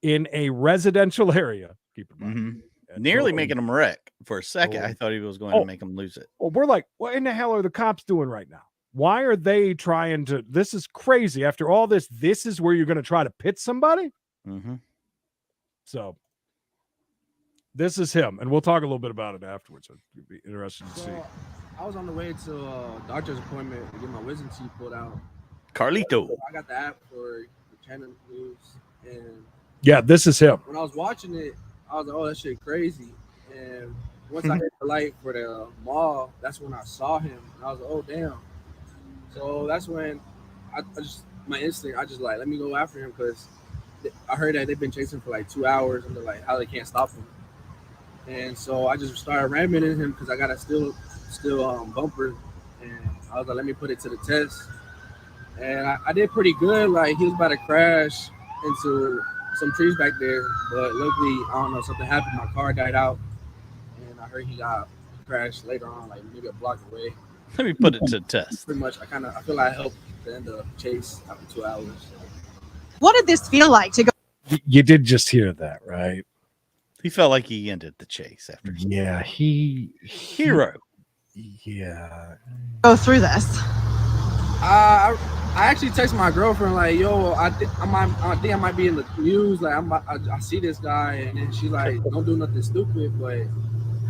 in a residential area. Keep in mind. Nearly making him wreck. For a second, I thought he was going to make him lose it. Well, we're like, what in the hell are the cops doing right now? Why are they trying to? This is crazy. After all this, this is where you're going to try to pit somebody? So this is him, and we'll talk a little bit about it afterwards. It'd be interesting to see. I was on the way to a doctor's appointment to get my wisdom teeth pulled out. Carlito. I got the app for the channel news, and Yeah, this is him. when I was watching it, I was like, "Oh, that shit crazy." And once I hit the light for the mall, that's when I saw him, and I was like, "Oh, damn." So that's when I just my instinct, I just like, let me go after him because I heard that they've been chasing for like 2 hours, and they're like, how they can't stop him. And so I just started ramming in him because I got a still bumper, and I was like, let me put it to the test. And I did pretty good. Like, he was about to crash into some trees back there, but luckily, I don't know, something happened. My car died out, and I heard he got crashed later on, like maybe a block away. Let me put it to the test. Pretty much, I feel like I helped to end the chase after 2 hours. What did this feel like to go? You did just hear that, right? He felt like he ended the chase after. Yeah, hero. Yeah. Go through this? I actually texted my girlfriend like, "Yo, I think I might be in the news. Like, I see this guy," and then she's like, "Don't do nothing stupid." But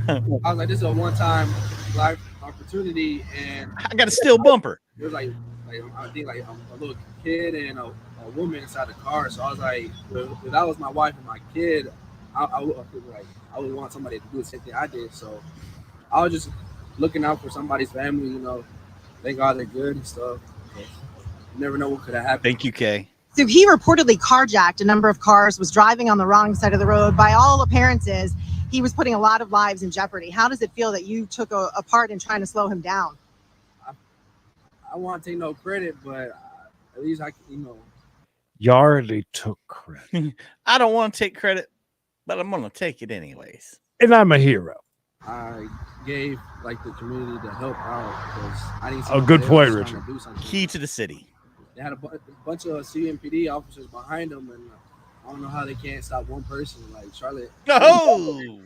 I was like, "This is a one-time life opportunity," and I got a steel bumper. It was like I think like a little kid and a woman inside the car. So I was like, if that was my wife and my kid, I would want somebody to do the same thing I did. So I was just looking out for somebody's family, you know. Thank God they're good and stuff. You never know what could have happened. Thank you, Kay. So he reportedly carjacked a number of cars, was driving on the wrong side of the road. By all appearances, he was putting a lot of lives in jeopardy. How does it feel that you took a part in trying to slow him down? I want to take no credit, but at least You already took credit. I don't want to take credit, but I'm going to take it anyways. And I'm a hero. I gave like the community to help out because I didn't see A good point, Richard. Key to the city. They had a bunch of CMPD officers behind them, and I don't know how they can't stop one person like Charlotte. Oh,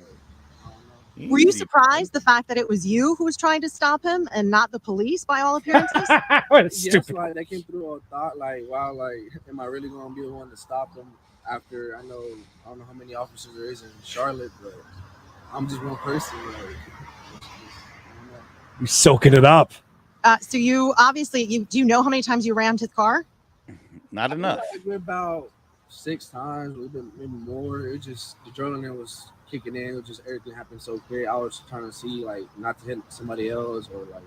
Were you surprised the fact that it was you who was trying to stop him and not the police, by all appearances? That's why they came through a thought like, wow, like, am I really going to be the one to stop them after I don't know how many officers there is in Charlotte, but I'm just one person. Like, You're soaking it up. So you obviously, do you know how many times you rammed his car? Not enough. Like about 6 times, maybe more. It just, the adrenaline was kicking in. It was just, everything happened so quick. I was trying to see, like, not to hit somebody else or like.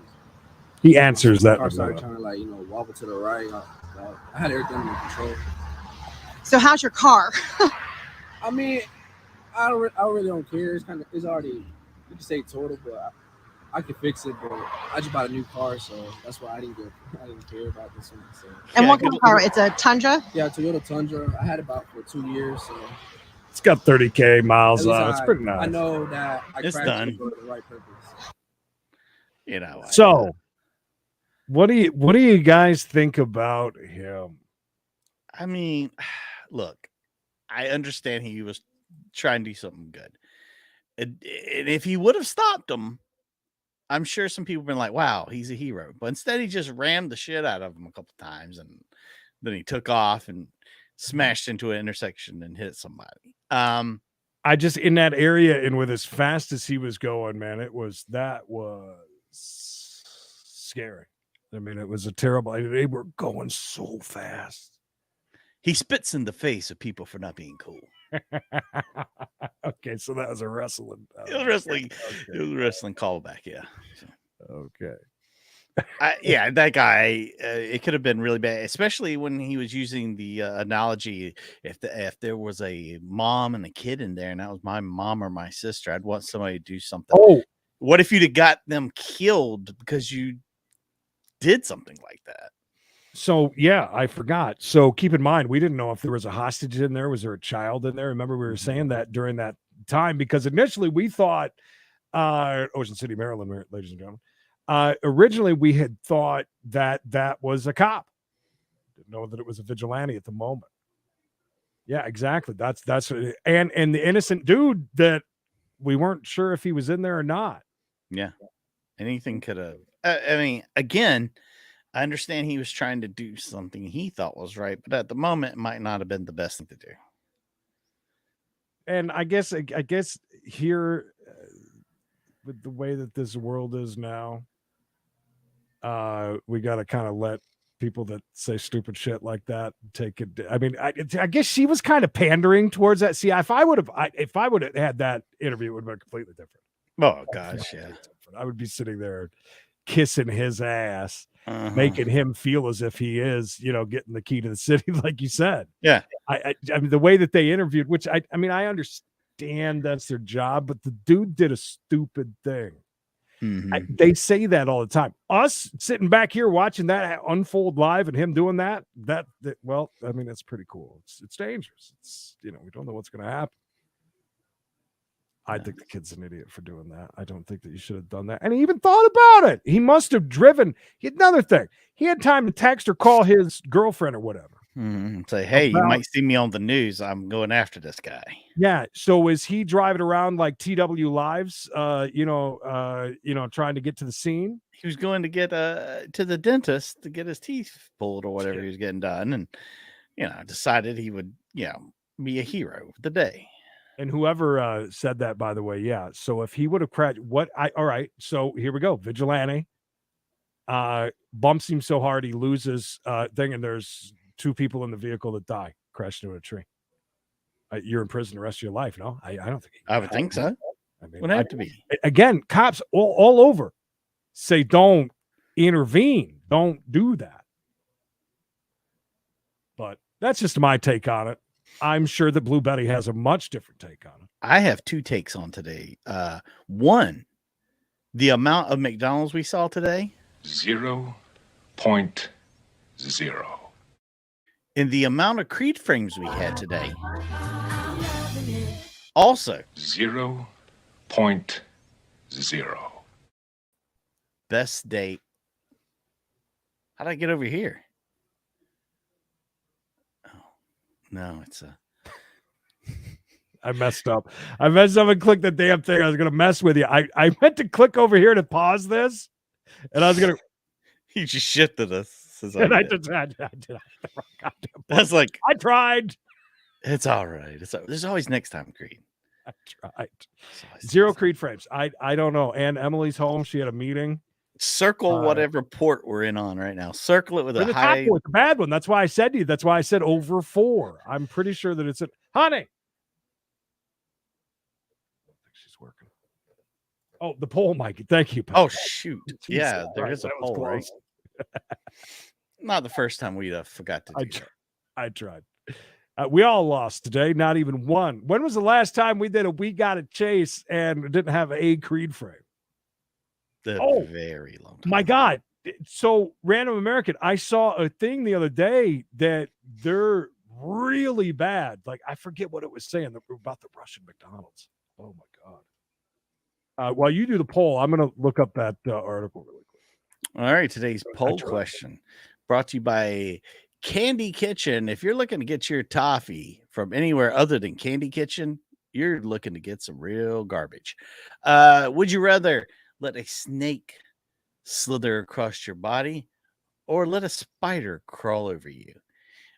He answers that. I started trying to, like, wobble to the right. I had everything under control. So how's your car? I mean, I really don't care. It's already, you can say total, but I can fix it. But I just bought a new car, so that's why I didn't care about this one. So. And what kind of car? It's a Tundra? Yeah, Toyota Tundra. I had it about for 2 years. So. It's got 30K miles At least on it. It's pretty nice. I know that It's crashed done. it for the right purpose. You know. So, what do you guys think about him? I mean, look, I understand he was trying to do something good. And if he would have stopped him, I'm sure some people have been like, wow, he's a hero. But instead, he just rammed the shit out of him a couple times. And then he took off and smashed into an intersection and hit somebody. I just, in that area and with as fast as he was going, man, that was scary. I mean, it was a terrible, they were going so fast. He spits in the face of people for not being cool. Okay, so that was a wrestling. It was wrestling. Okay. It was a wrestling callback. Yeah. Okay. Yeah, that guy. It could have been really bad, especially when he was using the analogy. If there was a mom and a kid in there, and that was my mom or my sister, I'd want somebody to do something. Oh, what if you'd have got them killed because you did something like that? So yeah, I forgot. So keep in mind, we didn't know if there was a hostage in there. Was there a child in there? Remember, we were saying that during that time because initially we thought, Ocean City, Maryland, ladies and gentlemen. Originally, we had thought that was a cop. Didn't know that it was a vigilante at the moment. Yeah, exactly. That's and the innocent dude that we weren't sure if he was in there or not. Yeah, anything could have. I mean, again, I understand he was trying to do something he thought was right, but at the moment, it might not have been the best thing to do. And I guess here, with the way that this world is now, we got to kind of let people that say stupid shit like that take it. I mean, I guess she was kind of pandering towards that. See, if I would have had that interview, it would have been completely different. Oh gosh, yeah. I would be sitting there kissing his ass, making him feel as if he is, getting the key to the city, like you said. Yeah. I mean, the way that they interviewed, which I mean, I understand that's their job, but the dude did a stupid thing. Mm-hmm. They say that all the time. Us sitting back here watching that unfold live and him doing that, well, I mean, that's pretty cool. It's dangerous. It's, we don't know what's going to happen. I think the kid's an idiot for doing that. I don't think that you should have done that. And he even thought about it. He must have driven. Another thing, he had time to text or call his girlfriend or whatever. Mm-hmm. Say, hey, you might see me on the news. I'm going after this guy. Yeah. So is he driving around like TW Lives, trying to get to the scene? He was going to get to the dentist to get his teeth pulled or whatever he was getting done. And, decided he would, be a hero of the day. And whoever said that, by the way, yeah. So if he would have crashed, all right. So here we go. Vigilante bumps him so hard he loses thing, and there's 2 people in the vehicle that die, crashed into a tree. You're in prison the rest of your life, no? I don't think. I would think so. I mean, would have to be. Again, cops all over say don't intervene, don't do that. But that's just my take on it. I'm sure that Blue Betty has a much different take on it. I have 2 takes on today. One, the amount of McDonald's we saw today. 0.0. And the amount of Creed frames we had today. Also. 0.0. Best date. How'd I get over here? No, it's I messed up. And clicked the damn thing. I was going to mess with you. I meant to click over here to pause this, and I was going to. You just shifted us. And I did. That's like I tried. It's all right. There's always next time, Creed. I tried. 0 Creed frames. I don't know. And Emily's home. She had a meeting. Circle whatever port we're in on right now. Circle it with a high. With the bad one. That's why I said to you. That's why I said over 4. I'm pretty sure that it's honey. I don't think she's working. Oh, the poll, Mikey. Thank you. Oh shoot. Yeah, there is a poll, close. right? Not the first time we forgot to do that. I tried. We all lost today, not even one. When was the last time we did a We Gotta Chase and didn't have a Creed frame? Very long time. My God. So, Random American, I saw a thing the other day that they're really bad. Like, I forget what it was saying about the Russian McDonald's. Oh, my God. While you do the poll, I'm going to look up that article really quick. All right. Today's poll question brought to you by Candy Kitchen. If you're looking to get your toffee from anywhere other than Candy Kitchen, you're looking to get some real garbage. Would you rather let a snake slither across your body or let a spider crawl over you?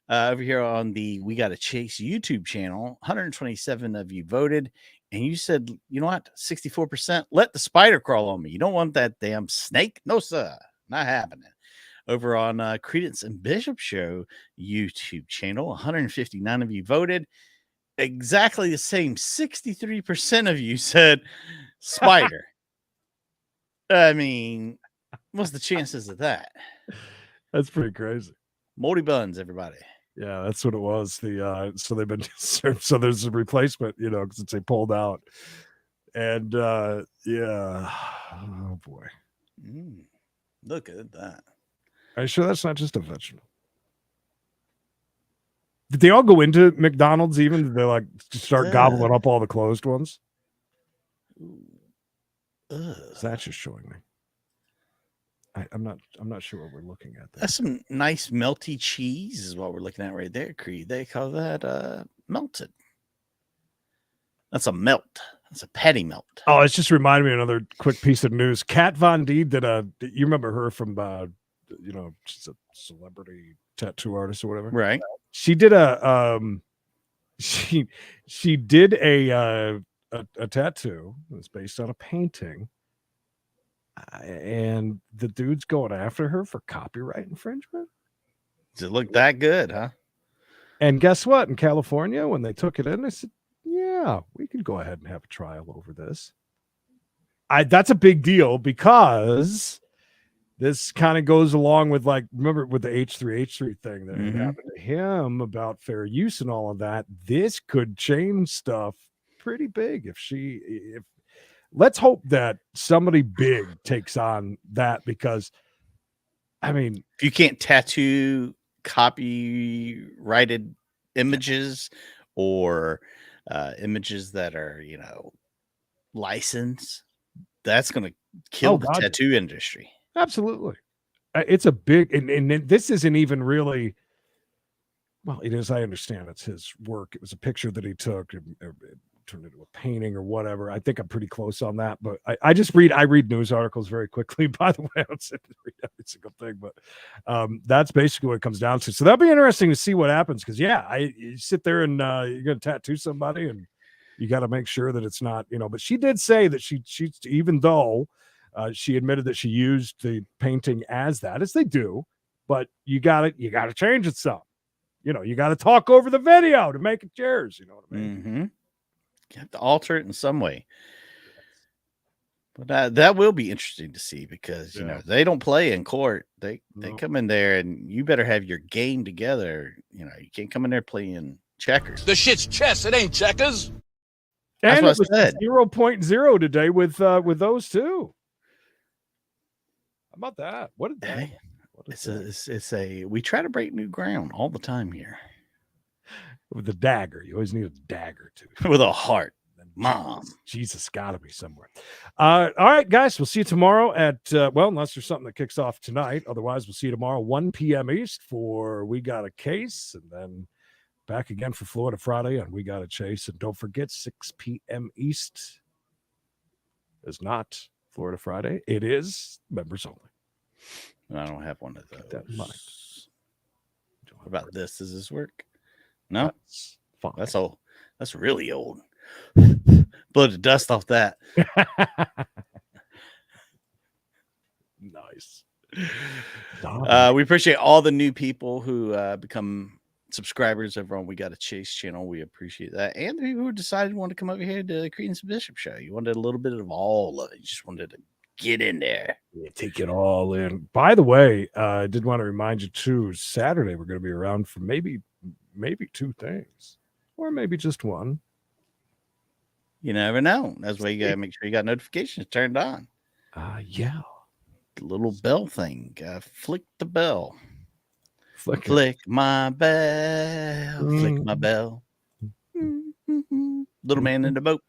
Over here on the We Gotta Chase YouTube channel, 127 of you voted, and you said, you know what, 64%, let the spider crawl on me. You don't want that damn snake? No, sir, not happening. Over on Creedence and Bishop Show YouTube channel, 159 of you voted. Exactly the same. 63% of you said spider. I mean, what's the chances of that? That's pretty crazy. Moldy buns, everybody. Yeah, that's what it was. So they've been so there's a replacement, because they pulled out. And yeah. Oh boy. Look at that. Are you sure that's not just a vegetable? Did they all go into McDonald's even? Did they like start gobbling up all the closed ones? Is that just showing me? I'm not sure what we're looking at there. That's some nice melty cheese is what we're looking at right there, Creed. They call that melted. That's a melt. That's a patty melt. Oh, it's just reminded me of another quick piece of news. Kat Von D did you remember her from she's a celebrity tattoo artist or whatever. Right. She did she did a tattoo that's based on a painting. And the dude's going after her for copyright infringement. Does it look that good, huh? And guess what? In California, when they took it in, they said, yeah, we can go ahead and have a trial over this. That's a big deal because this kind of goes along with, like, remember with the H3 thing that happened to him about fair use and all of that. This could change stuff pretty big if let's hope that somebody big takes on that, because I mean, if you can't tattoo copyrighted images or images that are, licensed, that's going to kill the tattoo industry. Absolutely. It's a big, and this isn't even really, well, it is, I understand it's his work. It was a picture that he took, turned into a painting or whatever. I think I'm pretty close on that, but I read news articles very quickly. By the way, I don't sit and read every single thing, but that's basically what it comes down to. So that'll be interesting to see what happens. Cause you sit there and you're going to tattoo somebody and you got to make sure that it's not, but she did say that she even though she admitted that she used the painting as that, as they do, but you got to change it some, you got to talk over the video to make it yours. You know what I mean? Mm-hmm. You have to alter it in some way. But that will be interesting to see because, they don't play in court. They come in there and you better have your game together. You can't come in there playing checkers. The shit's chess. It ain't checkers. And it was 0.0 today with those two. How about that? What did that? It's a we try to break new ground all the time here. With the dagger. You always need a dagger too. With a heart. Mom. Jesus got to be somewhere. All right, guys. We'll see you tomorrow at, unless there's something that kicks off tonight. Otherwise, we'll see you tomorrow, 1 p.m. East for We Got a Case. And then back again for Florida Friday on We Got a Chase. And don't forget, 6 p.m. East is not Florida Friday. It is members only. I don't have one of those. Keep that in mind. What about this? Does this work? No, that's fine. That's old. That's really old. Blow the dust off that. Nice. We appreciate all the new people who become subscribers over on We Got a Chase channel. We appreciate that. And the people who decided to want to come over here to the Creedence Bishop Show. You wanted a little bit of all of it. You just wanted to get in there. Yeah, take it all in. By the way, I did want to remind you too, Saturday we're going to be around for maybe maybe two things, or maybe just one. You never know. That's why you gotta make sure you got notifications turned on. Yeah. The little bell thing. Flick the bell. Flick my bell. Flick my bell. Little man in the boat.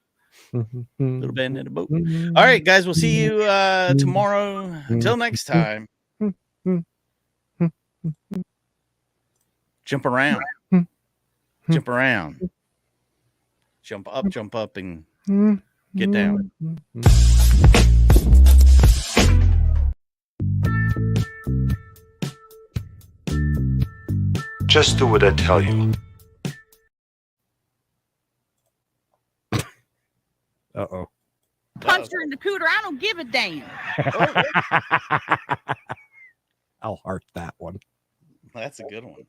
Little man in the boat. All right, guys. We'll see you tomorrow. Until next time. Jump around. Jump around. Jump up, and get down. Just do what I tell you. Uh-oh. Punch her in the cooter. I don't give a damn. I'll heart that one. That's a good one.